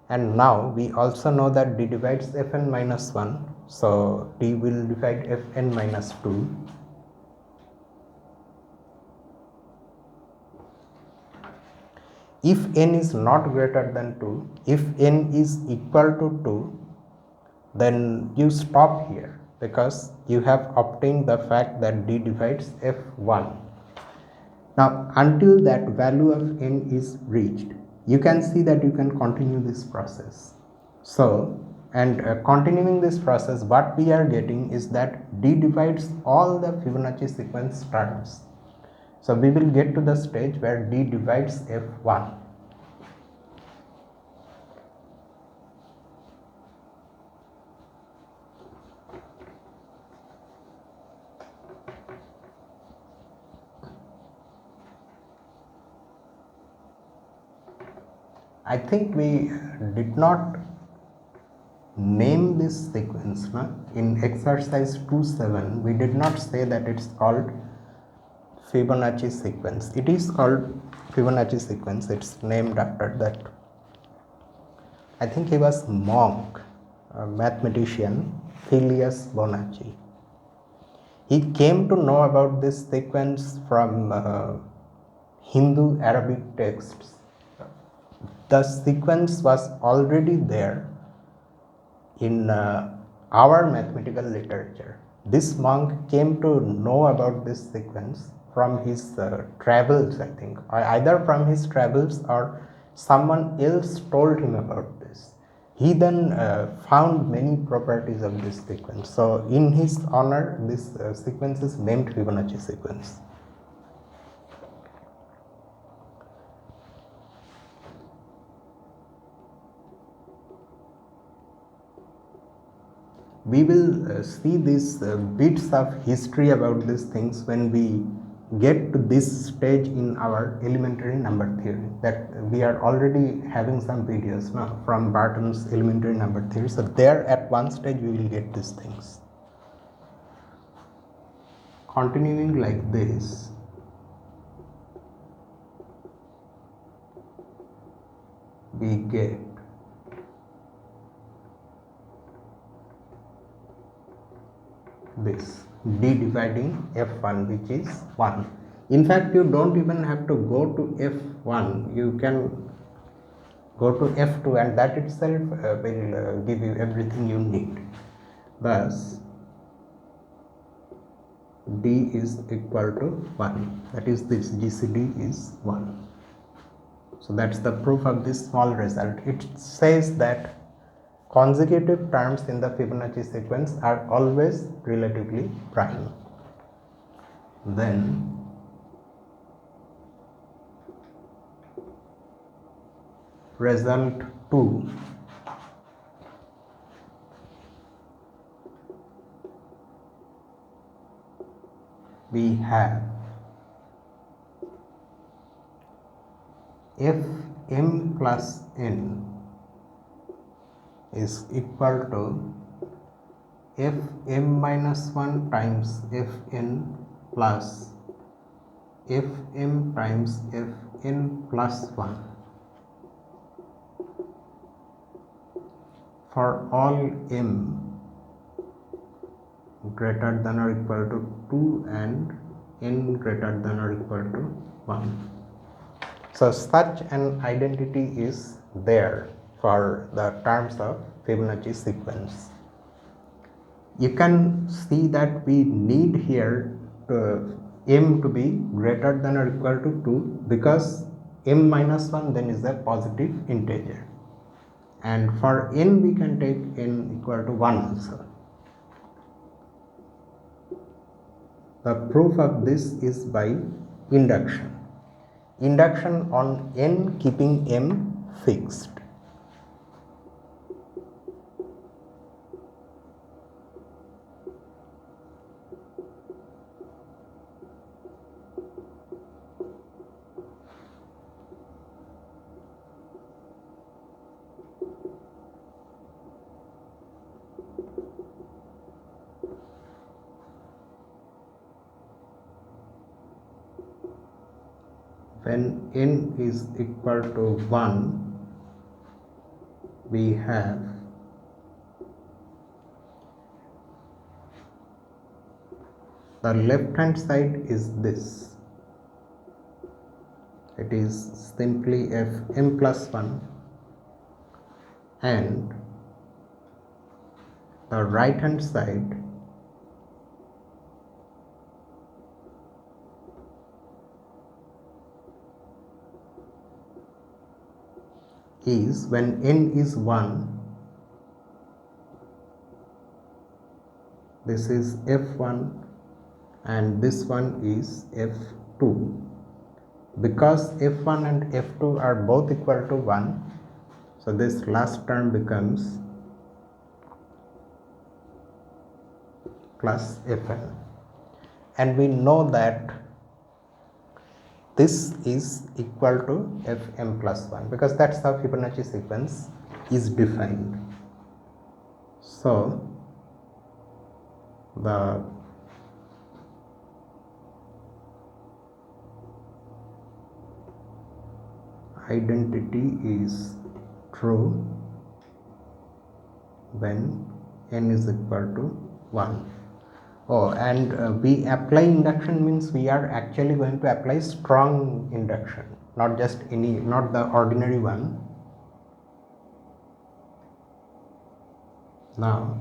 and now we also know that d divides fn minus 1, so d will divide fn minus 2. If n is not greater than 2, if n is equal to 2, then you stop here because you have obtained the fact that d divides f1. Now until that value of n is reached, you can see that you can continue this process. So, and continuing this process, what we are getting is that d divides all the Fibonacci sequence terms. So we will get to the stage where d divides f1. I think we did not name this sequence, no? In exercise 2.7 we did not say that it's called Fibonacci sequence. It is called Fibonacci sequence, it's named after that. I think he was monk, a mathematician, Filius Bonacci. He came to know about this sequence from Hindu Arabic texts. The sequence was already there in our mathematical literature. This monk came to know about this sequence from his travels, I think, or either from his travels or someone else told him about this. He then found many properties of this sequence. So in his honor, this sequence is named Fibonacci sequence. We will see these bits of history about these things when we get to this stage in our elementary number theory, that we are already having some videos now from Barton's elementary number theory. So there at one stage we will get these things. Continuing like this, we get d dividing f1, which is 1. In fact, you don't even have to go to f1, you can go to f2, and that itself will give you everything you need. Thus d is equal to 1, that is, this GCD is 1. So that's the proof of this small result. It says that consecutive terms in the Fibonacci sequence are always relatively prime. Then result 2, we have if m plus n is equal to f m minus 1 times f n plus f m times f n plus 1 for all m greater than or equal to 2 and n greater than or equal to 1. So such an identity is there for the terms of Fibonacci sequence. You can see that we need here m to be greater than or equal to 2, because m minus 1 then is a positive integer, and for n we can take n equal to 1 also. The proof of this is by induction. Induction on n keeping m fixed. When n is equal to 1, we have the left hand side is this. It is simply f m plus 1, and the right hand side is, when n is 1, this is f1 and this one is f2. Because f1 and f2 are both equal to 1, so this last term becomes plus fn, and we know that this is equal to fm plus 1, because that's how Fibonacci sequence is defined. So the identity is true when n is equal to 1. Oh, and we apply induction means we are actually going to apply strong induction, not just any, not the ordinary one. Now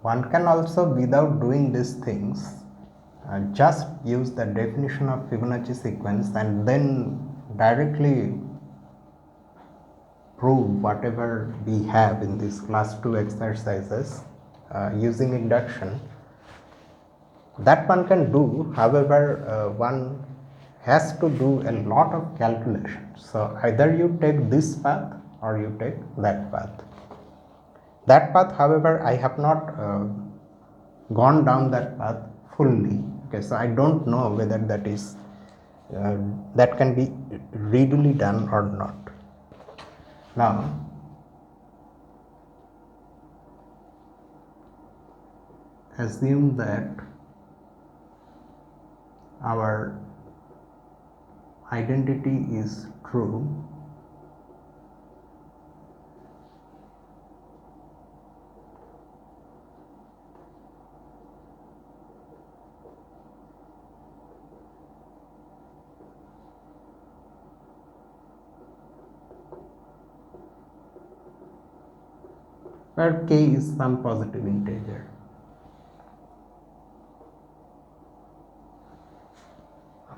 one can also, without doing these things, just use the definition of Fibonacci sequence and then directly prove whatever we have in these last two exercises using induction. That one can do. However, one has to do a lot of calculations. So either you take this path or you take that path. That path, however, I have not gone down that path fully. Okay, so I don't know whether that is that can be readily done or not. Now assume that our identity is true, where k is some positive integer.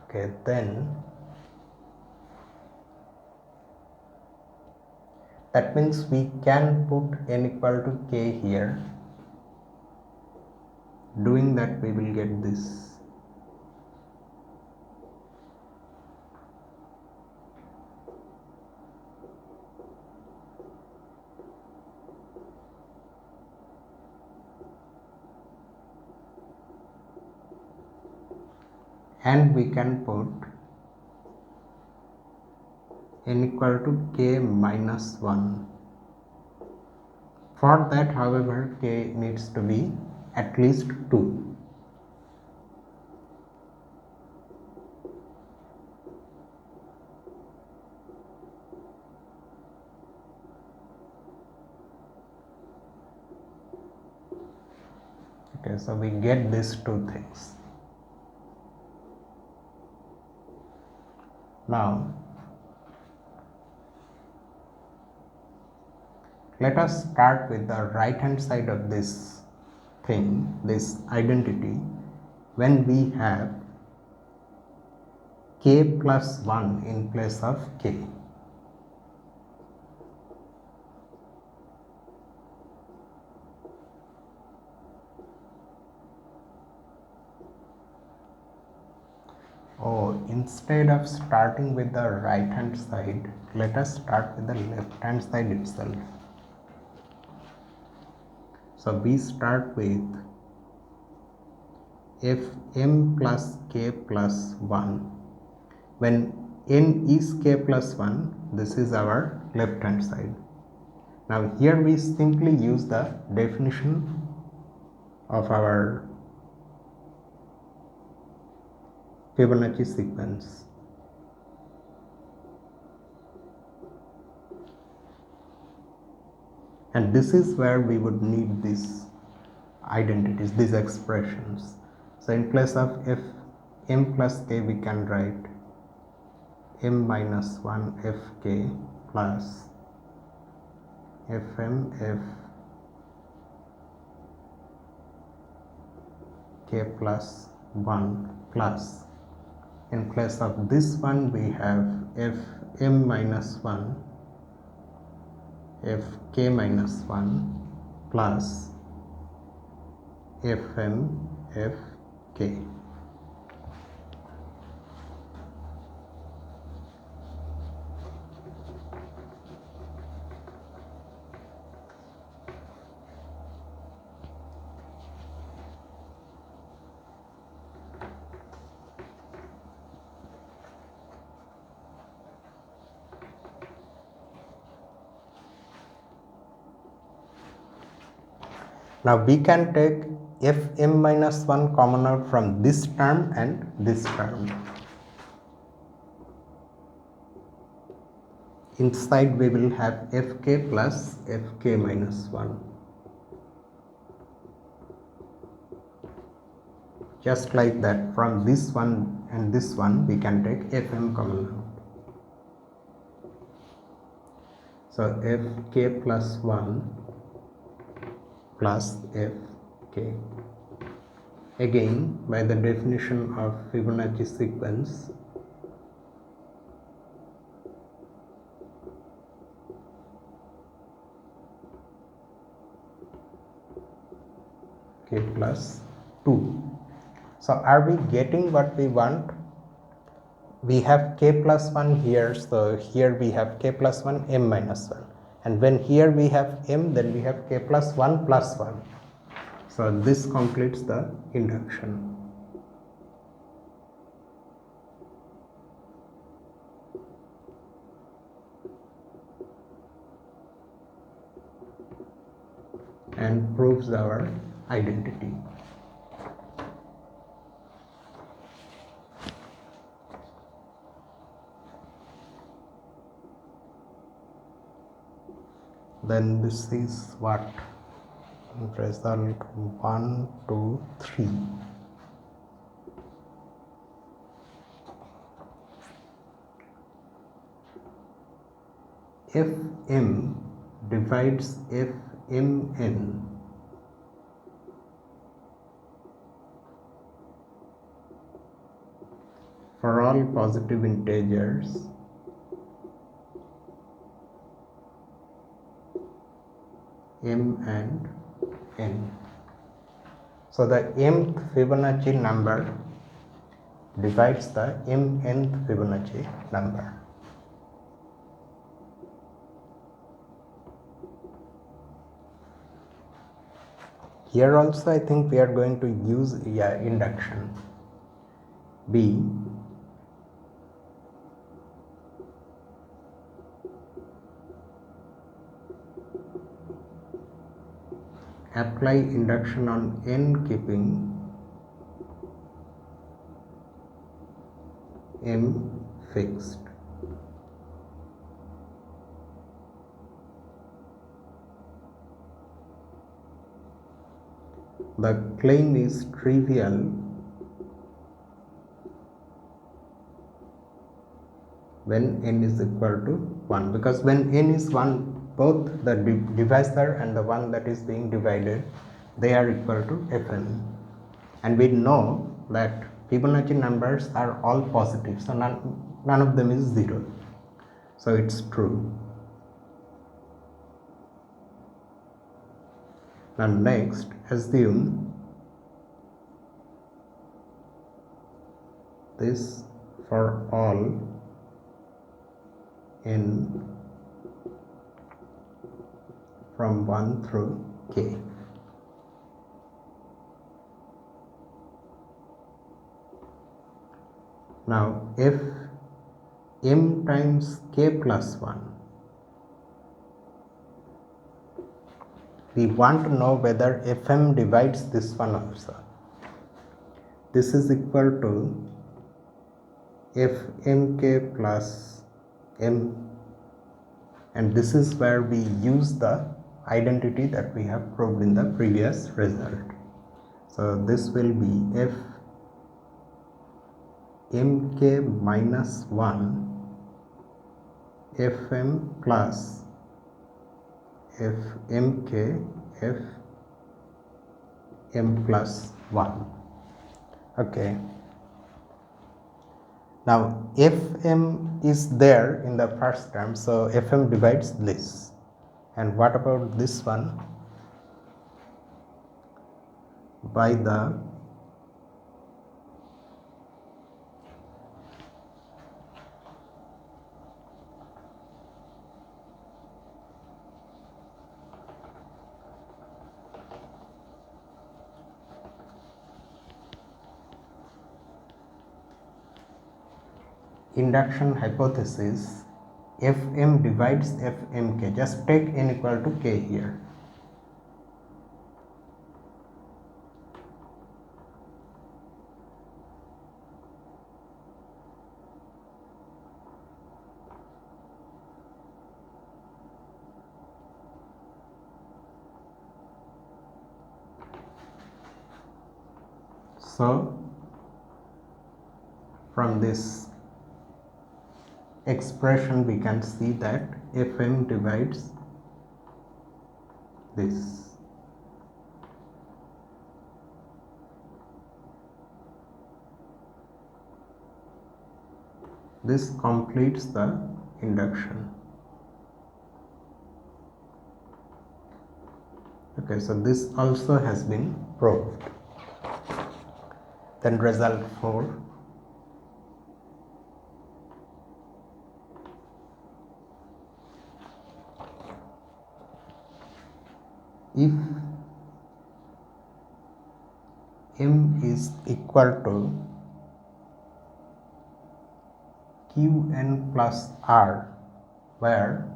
Okay, then that means we can put n equal to k here. Doing that, we will get this. And we can put n equal to k minus 1. For that, however, k needs to be at least 2. Okay, so we get these two things. Now, let us start with the right hand side of this thing, this identity, when we have k plus 1 in place of k. Oh, instead of starting with the right hand side, let us start with the left hand side itself. So we start with fm plus k plus 1. When n is k plus 1, this is our left hand side. Now here we simply use the definition of our Fibonacci sequence. And this is where we would need these identities, these expressions. So in place of f m plus k, we can write m minus 1 fk plus fm f k plus 1 plus, in place of this one we have f m minus 1 f k minus 1 plus fm f k. Now we can take fm minus 1 common out from this term and this term. Inside we will have fk plus fk minus 1. Just like that, from this one and this one we can take fm common out. So fk plus 1 plus fk. Again, by the definition of Fibonacci sequence, k plus 2. So are we getting what we want? We have k plus 1 here, so here we have k plus 1 m minus 1. And when here we have m, then we have k plus 1 plus 1. So this completes the induction. And proves our identity. then this is what? Result 1, 2, 3. Fm divides Fmn for all positive integers m and n. So the mth Fibonacci number divides the mnth Fibonacci number. Here also I think we are going to use induction. B apply induction on n keeping m fixed. The claim is trivial when n is equal to 1, because when n is 1, both the divisor and the one that is being divided, they are equal to Fn, and we know that Fibonacci numbers are all positive, so none of them is 0, so it's true. Now next, assume this for all n from 1 through k. Now if m times k plus 1, we want to know whether Fm divides this one also. This is equal to Fmk plus m, and this is where we use the identity that we have proved in the previous result. So this will be Fmk minus 1 Fm plus Fmk Fm plus 1. Okay. Now Fm is there in the first term, so Fm divides this. And what about this one? By the induction hypothesis, Fm divides Fmk. Just take n equal to k here. So from this expression we can see that Fm divides this. This completes the induction. Okay, so this also has been proved. Then result 4. If m is equal to Qn plus R, where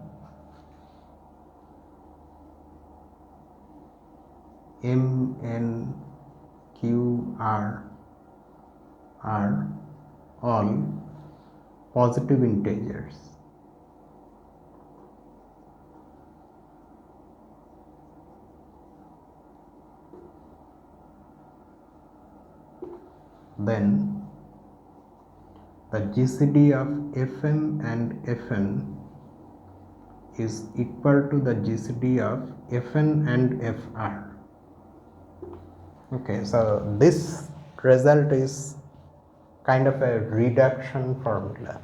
m, n, q, r are all positive integers, then the GCD of Fm and Fn is equal to the GCD of Fn and Fr. Okay, so this result is kind of a reduction formula.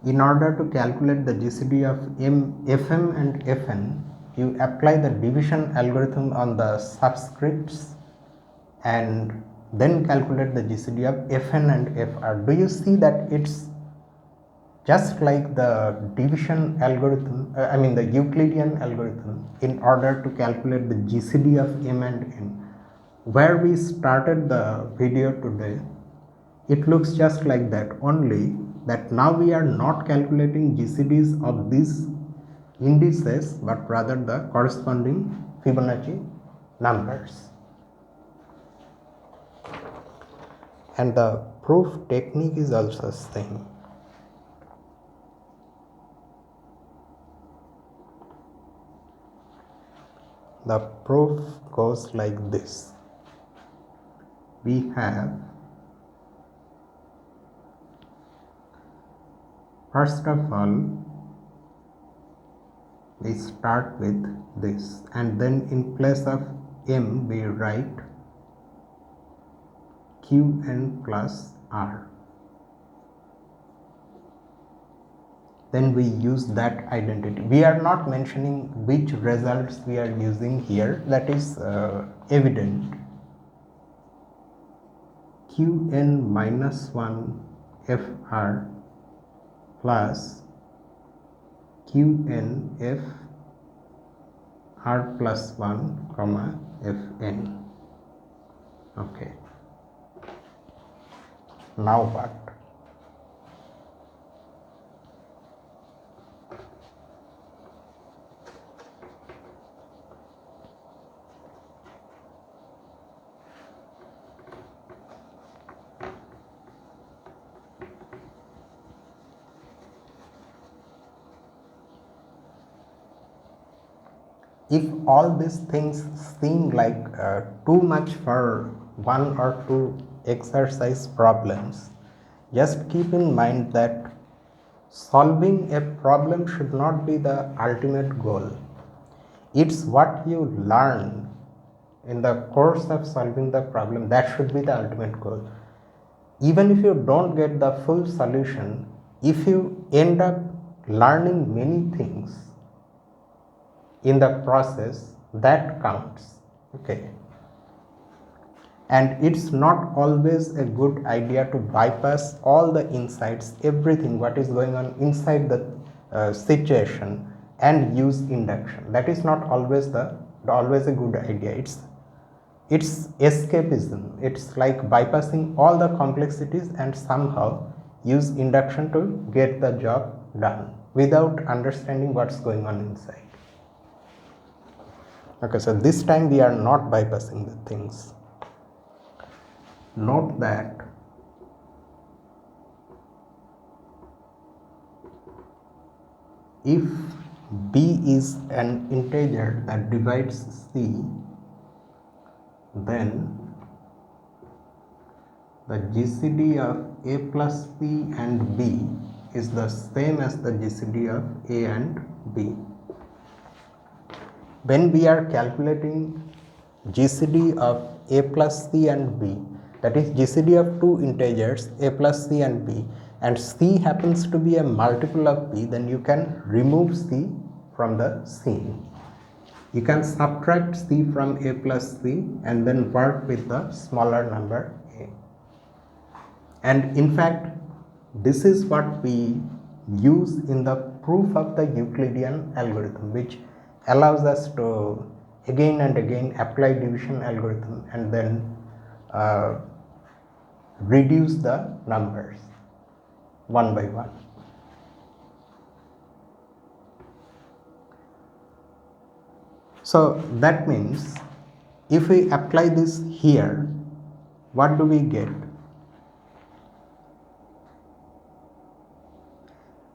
In order to calculate the GCD of Fm and Fn, you apply the division algorithm on the subscripts and then calculate the GCD of Fn and Fr. Do you see that it's just like the division algorithm, the Euclidean algorithm, in order to calculate the GCD of M and N, where we started the video today. It looks just like that, only that now we are not calculating GCDs of these indices, but rather the corresponding Fibonacci numbers. And the proof technique is also the same. The proof goes like this. We have, first of all, we start with this, and then in place of M we write Qn plus R. Then we use that identity. We are not mentioning which results we are using here, that is evident. Qn minus 1 Fr plus Qn F R plus 1 comma Fn. Okay. Now what? If all these things seem like too much for one or two exercise problems, just keep in mind that solving a problem should not be the ultimate goal. It's what you learn in the course of solving the problem that should be the ultimate goal. Even if you don't get the full solution, if you end up learning many things in the process, that counts. Okay. And it's not always a good idea to bypass all the insights, everything what is going on inside the situation, and use induction. That is not always a good idea. It's escapism. It's like bypassing all the complexities and somehow use induction to get the job done without understanding what's going on inside. Okay, so this time we are not bypassing the things. Note that if b is an integer that divides c, then the GCD of a plus c and b is the same as the GCD of a and b. When we are calculating GCD of a plus c and b, that is GCD of two integers a plus c and b, and c happens to be a multiple of b, then you can remove c from the scene. You can subtract c from a plus c and then work with the smaller number a. And in fact, this is what we use in the proof of the Euclidean algorithm, which allows us to again and again apply division algorithm and then reduce the numbers one by one. So that means if we apply this here, what do we get?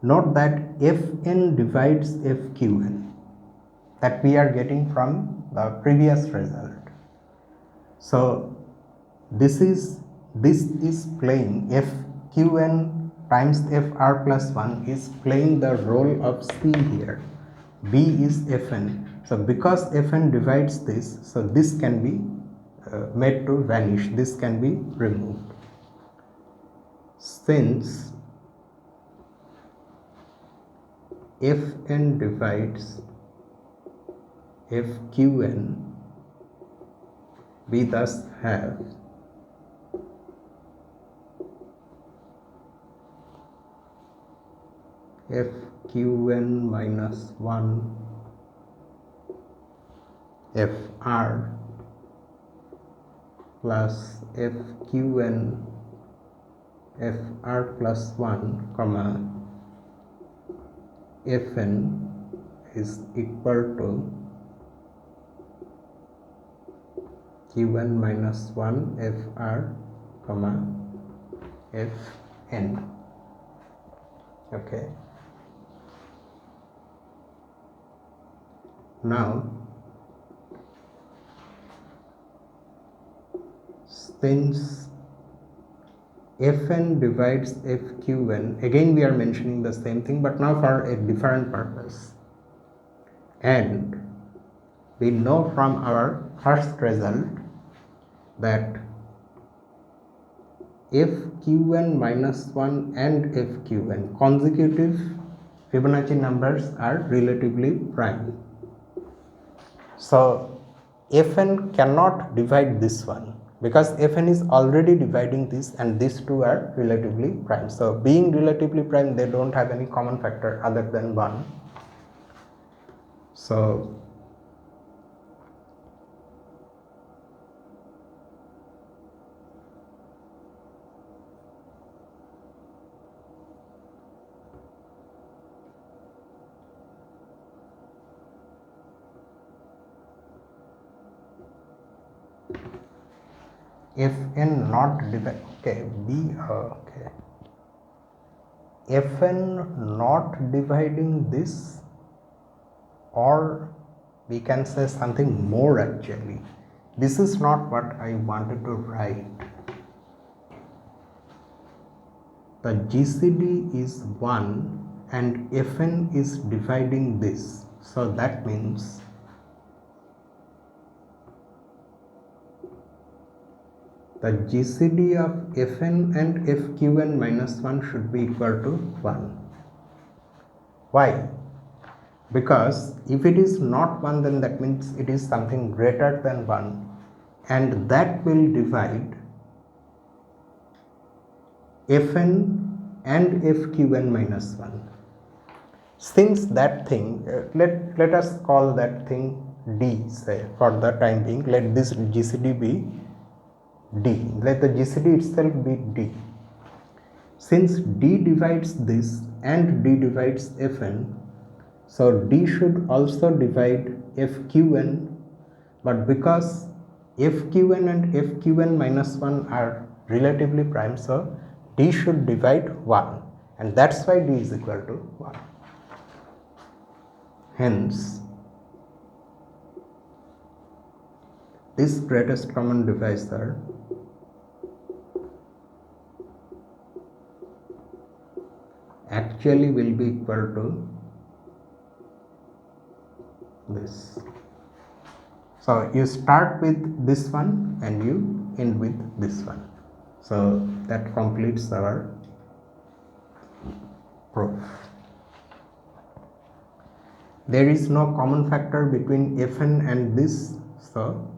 Note that Fn divides Fqn, that we are getting from the previous result. So this is playing fqn times fr plus 1 is playing the role of c here. B is fn. So because fn divides this, so this can be made to vanish, this can be removed. Since fn divides fqn, we thus have fqn minus 1 fr plus fqn fr plus 1 comma fn is equal to q1 minus 1 fr comma fn. Okay, now since fn divides fqn, again we are mentioning the same thing but now for a different purpose, and we know from our first result that fqn minus 1 and fqn consecutive Fibonacci numbers are relatively prime. So fn cannot divide this one because fn is already dividing this and these two are relatively prime. So being relatively prime, they don't have any common factor other than 1. So fn not divide, okay, fn not dividing this, or we can say something more actually. This is not what I wanted to write. The GCD is 1 and fn is dividing this, so that means the GCD of fn and fqn minus 1 should be equal to 1. Why? Because if it is not 1, then that means it is something greater than 1, and that will divide fn and fqn minus 1. Since that thing, let us call that thing d, say for the time being, let this GCD be d, let the GCD itself be d. Since d divides this and d divides fn, so d should also divide fqn, but because fqn and fqn minus 1 are relatively prime, so d should divide 1, and that's why d is equal to 1. Hence, this greatest common divisor actually will be equal to this. So you start with this one and you end with this one. So that completes our proof. There is no common factor between fn and this, so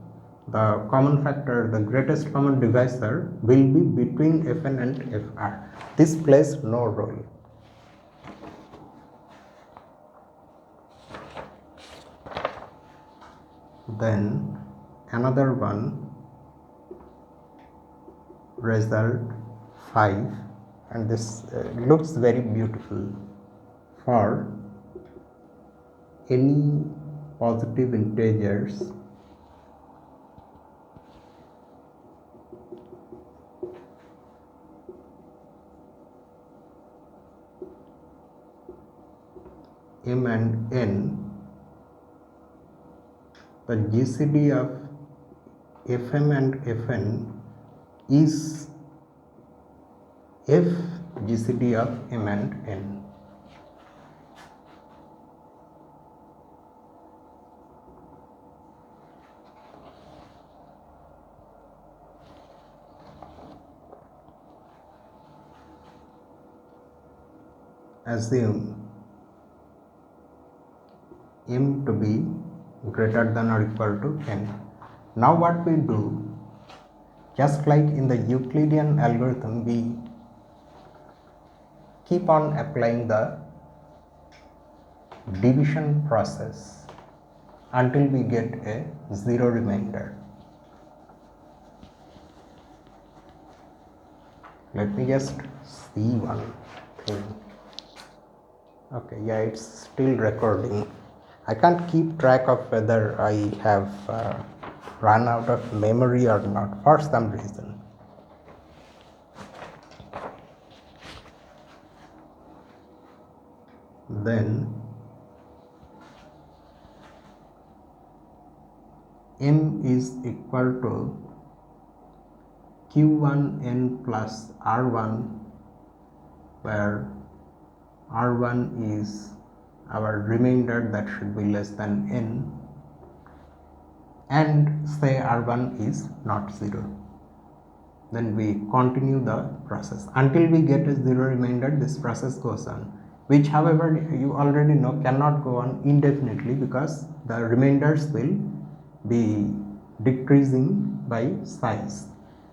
the common factor, the greatest common divisor, will be between fn and fr. This plays no role. Then another one, result 5, and this looks very beautiful. For any positive integers m and n, the GCD of fm and fn is f GCD of m and n. Assume m to be greater than or equal to n. Now what we do, just like in the Euclidean algorithm, we keep on applying the division process until we get a zero remainder. Let me just see one thing. Okay, yeah, it's still recording. I can't keep track of whether I have run out of memory or not for some reason. Then m is equal to q1n plus r1, where r1 is our remainder that should be less than n, and say r1 is not 0. Then we continue the process until we get a zero remainder. This process goes on, which, however, you already know cannot go on indefinitely, because the remainders will be decreasing by size,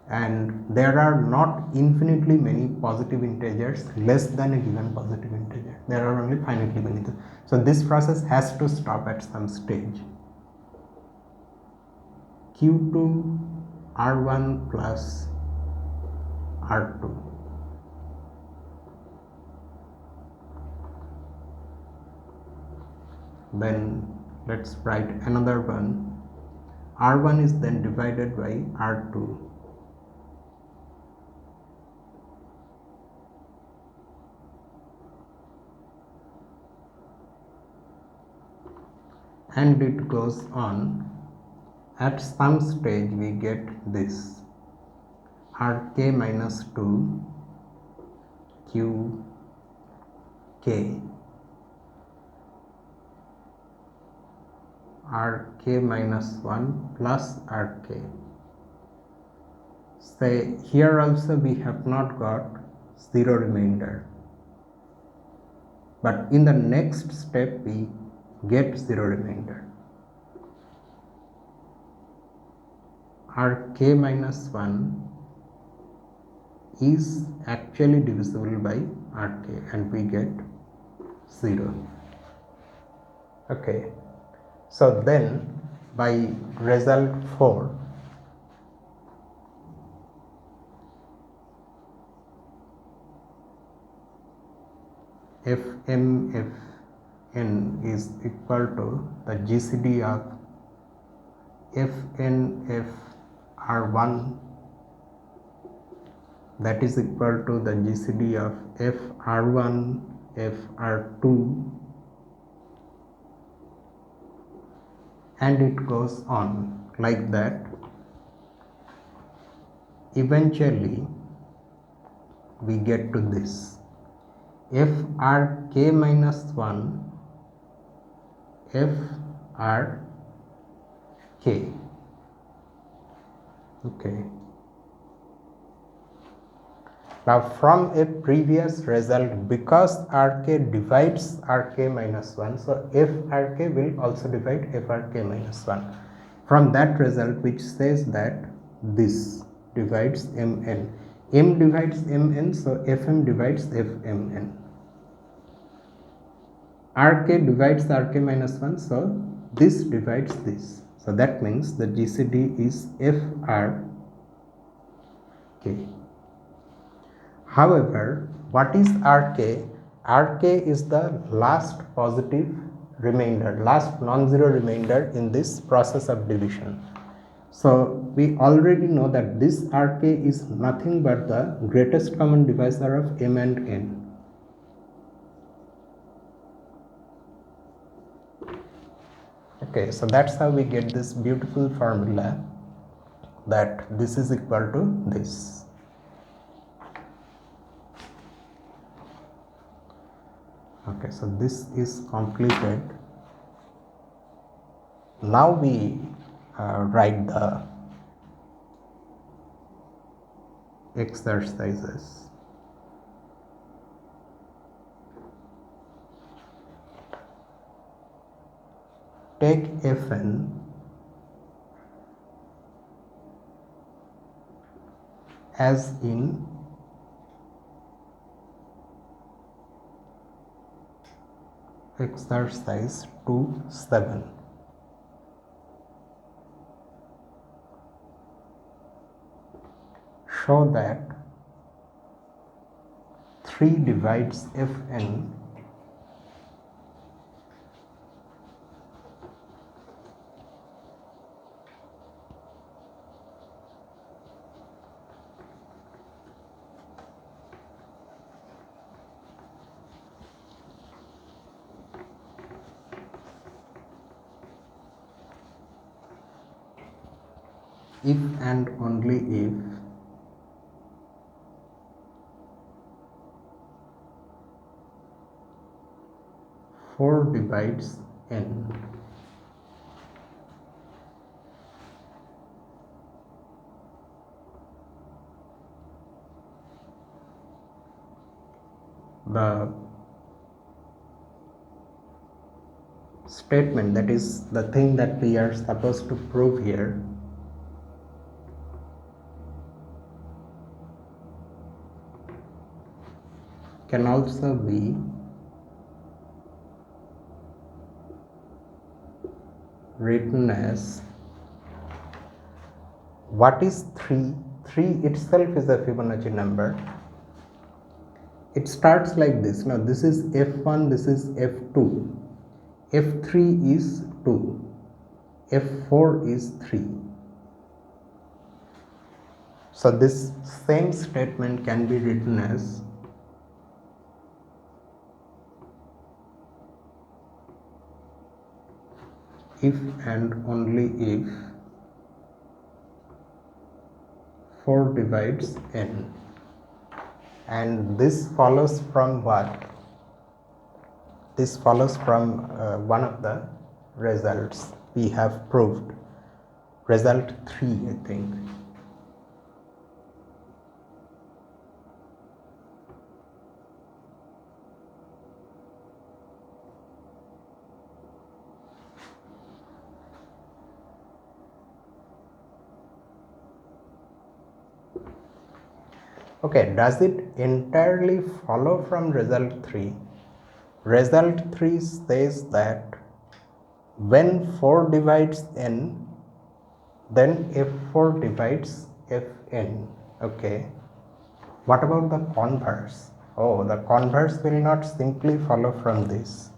and there are not infinitely many positive integers less than a given positive integer. There are only finitely many. So this process has to stop at some stage. q2 r1 plus r2. Then let's write another one. r1 is then divided by r2. And it goes on. At some stage we get this rk minus 2 qk, rk minus 1 plus rk. Say here also we have not got zero remainder, but in the next step we get zero remainder. rk minus 1 is actually divisible by rk, and we get 0. Okay, so then by result 4, if n is equal to the GCD of fn f r1, that is equal to the GCD of f r1 f r2, and it goes on like that. Eventually we get to this f rk minus 1 f rk. Okay, now from a previous result, because rk divides rk minus 1, so f rk will also divide f rk minus 1. From that result, which says that this divides mn, m divides mn, so fm divides fmn. rk divides rk minus 1, so this divides this. So that means the GCD is frk. However, what is rk? rk is the last positive remainder, last non-zero remainder in this process of division. So we already know that this rk is nothing but the greatest common divisor of m and n. Okay, so that's how we get this beautiful formula that this is equal to this. Okay, so this is completed. Now we write the exercises. Take Fn as in exercise 2-7. Show that 3 divides Fn if and only if four divides n. The statement, that is the thing that we are supposed to prove here, can also be written as, what is 3? 3 itself is a Fibonacci number. It starts like this. Now this is F1, this is F2, F3 is 2, F4 is 3. So this same statement can be written as if and only if 4 divides n. And this follows from what? This follows from one of the results we have proved, result 3, I think. Okay, does it entirely follow from result 3? Result 3 says that when 4 divides n, then F4 divides Fn. Okay. What about the converse? Oh, the converse will not simply follow from this.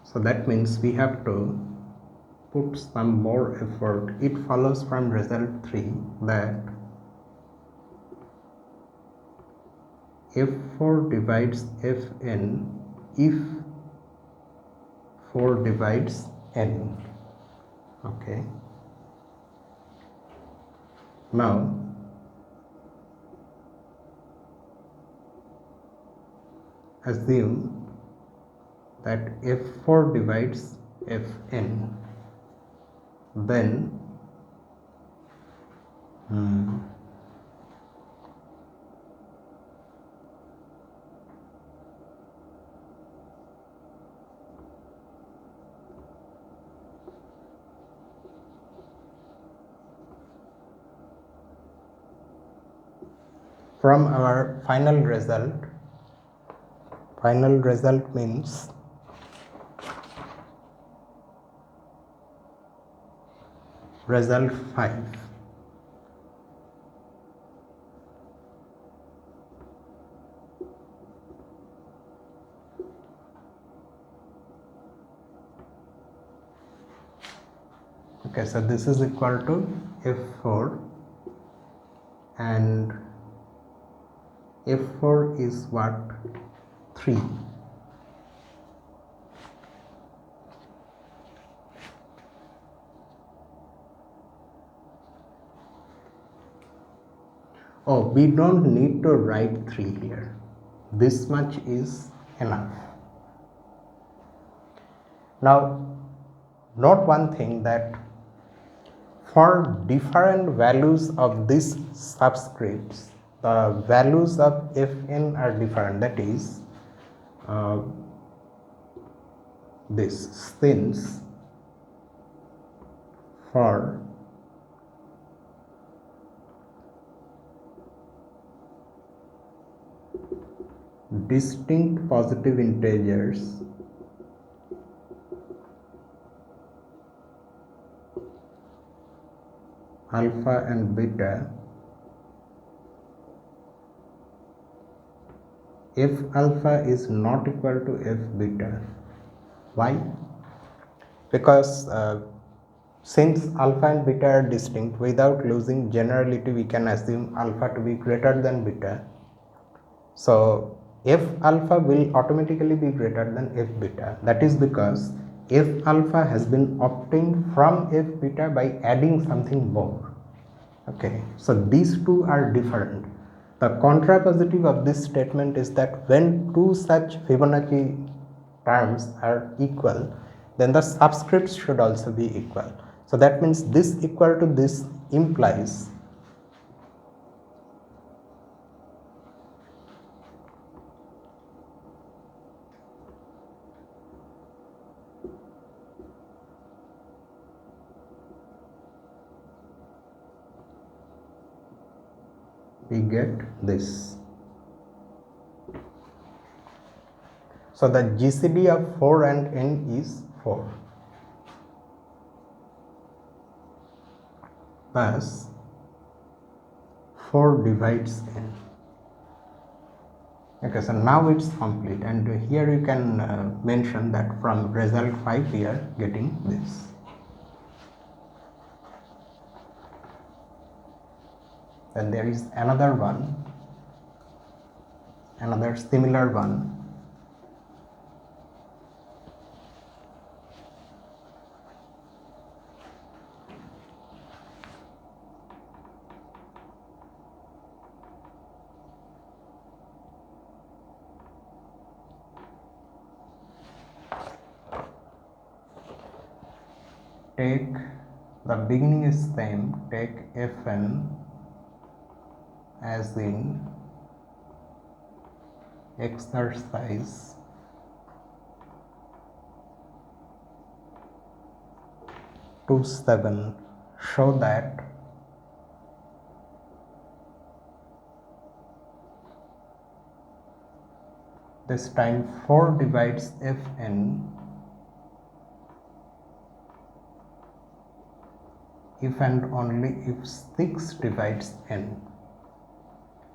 So that means we have to put some more effort. It follows from result 3 that F4 divides Fn if 4 divides n. Okay. Now assume that F4 divides Fn, then from our final result means result 5. Okay, so this is equal to F4 and F4 is what? 3. Oh, we don't need to write 3 here. This much is enough. Now note one thing, that for different values of these subscripts, the values of Fn are different. That is, this since for distinct positive integers alpha and beta, f alpha is not equal to f beta. Why? Because since alpha and beta are distinct, without losing generality we can assume alpha to be greater than beta. So f alpha will automatically be greater than f beta. That is because f alpha has been obtained from f beta by adding something more. Okay, so these two are different. The contrapositive of this statement is that when two such Fibonacci terms are equal, then the subscripts should also be equal. So that means this equal to this implies we get this. So the GCD of 4 and n is 4. Thus 4 divides n. Okay, so now it's complete, and here you can mention that from result 5 we are getting this. Then there is another one, another similar one. Take the beginning is same, take Fn as in exercise 2.7, show that this time 4 divides Fn if and only if 6 divides n.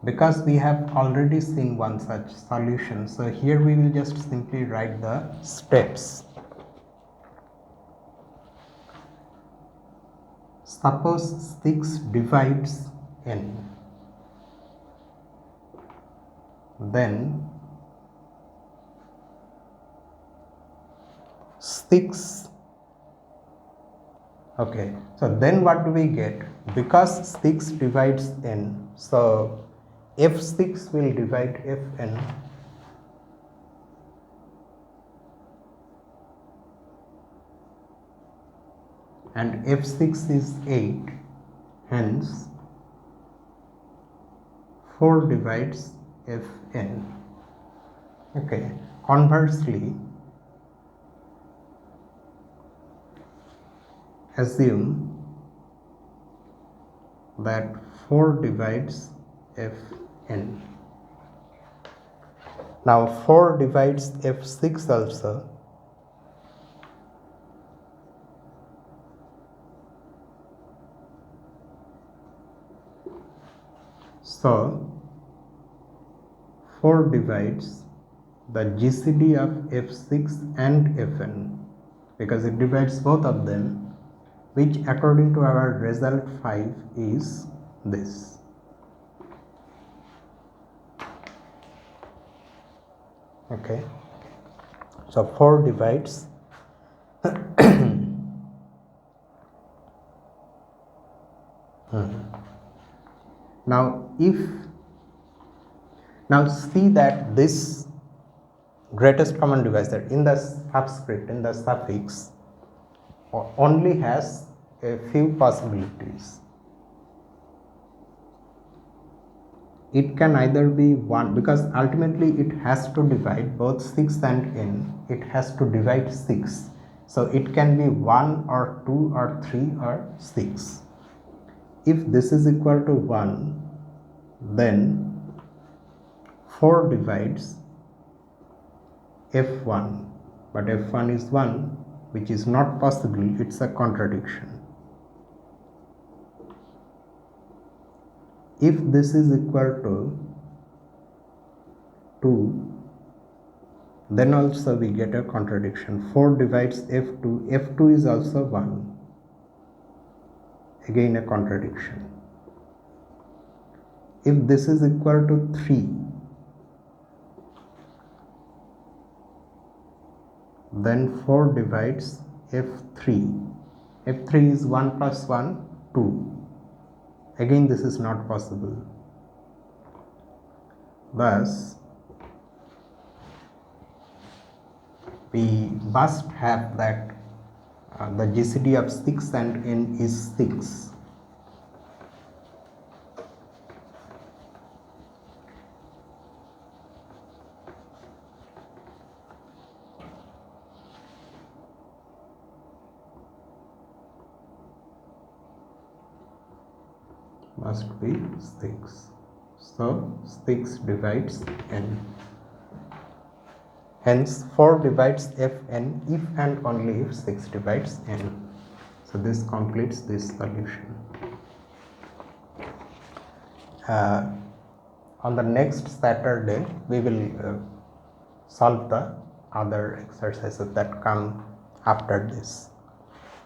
Because we have already seen one such solution, so here we will just simply write the steps. Suppose 6 divides n, then 6. Okay, so then what do we get? Because 6 divides n, so f6 will divide fn, and f6 is 8, hence 4 divides fn. Okay, conversely, assume that 4 divides fn. Now 4 divides f6 also. So 4 divides the GCD of f6 and fn, because it divides both of them, which according to our result 5 is this. Okay, so 4 divides Now see that this greatest common divisor in the subscript, in the suffix, only has a few possibilities. It can either be 1, because ultimately it has to divide both 6 and n. It has to divide 6. So it can be 1 or 2 or 3 or 6. If this is equal to 1, then 4 divides f1, but f1 is 1, which is not possible. It's a contradiction. If this is equal to 2, then also we get a contradiction. 4 divides f2, f2 is also 1, again a contradiction. If this is equal to 3, then 4 divides f3, f3 is 1 plus 1, 2. Again, this is not possible. Thus, we must have that the GCD of 6 and n is 6. Must be 6. So 6 divides n. Hence 4 divides fn if and only if 6 divides n. So this completes this solution. On the next Saturday we will solve the other exercises that come after this,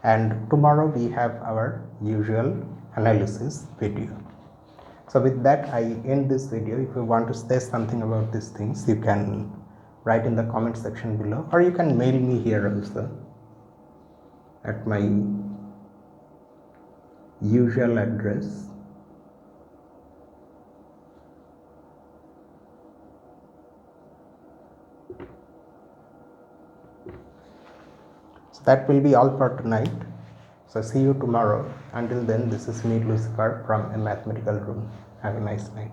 and tomorrow we have our usual analysis video. So with that I end this video. If you want to say something about these things, you can write in the comment section below, or you can mail me here also at my usual address. So that will be all for tonight. So see you tomorrow. Until then, this is me, Lucifer, from A Mathematical Room. Have a nice night.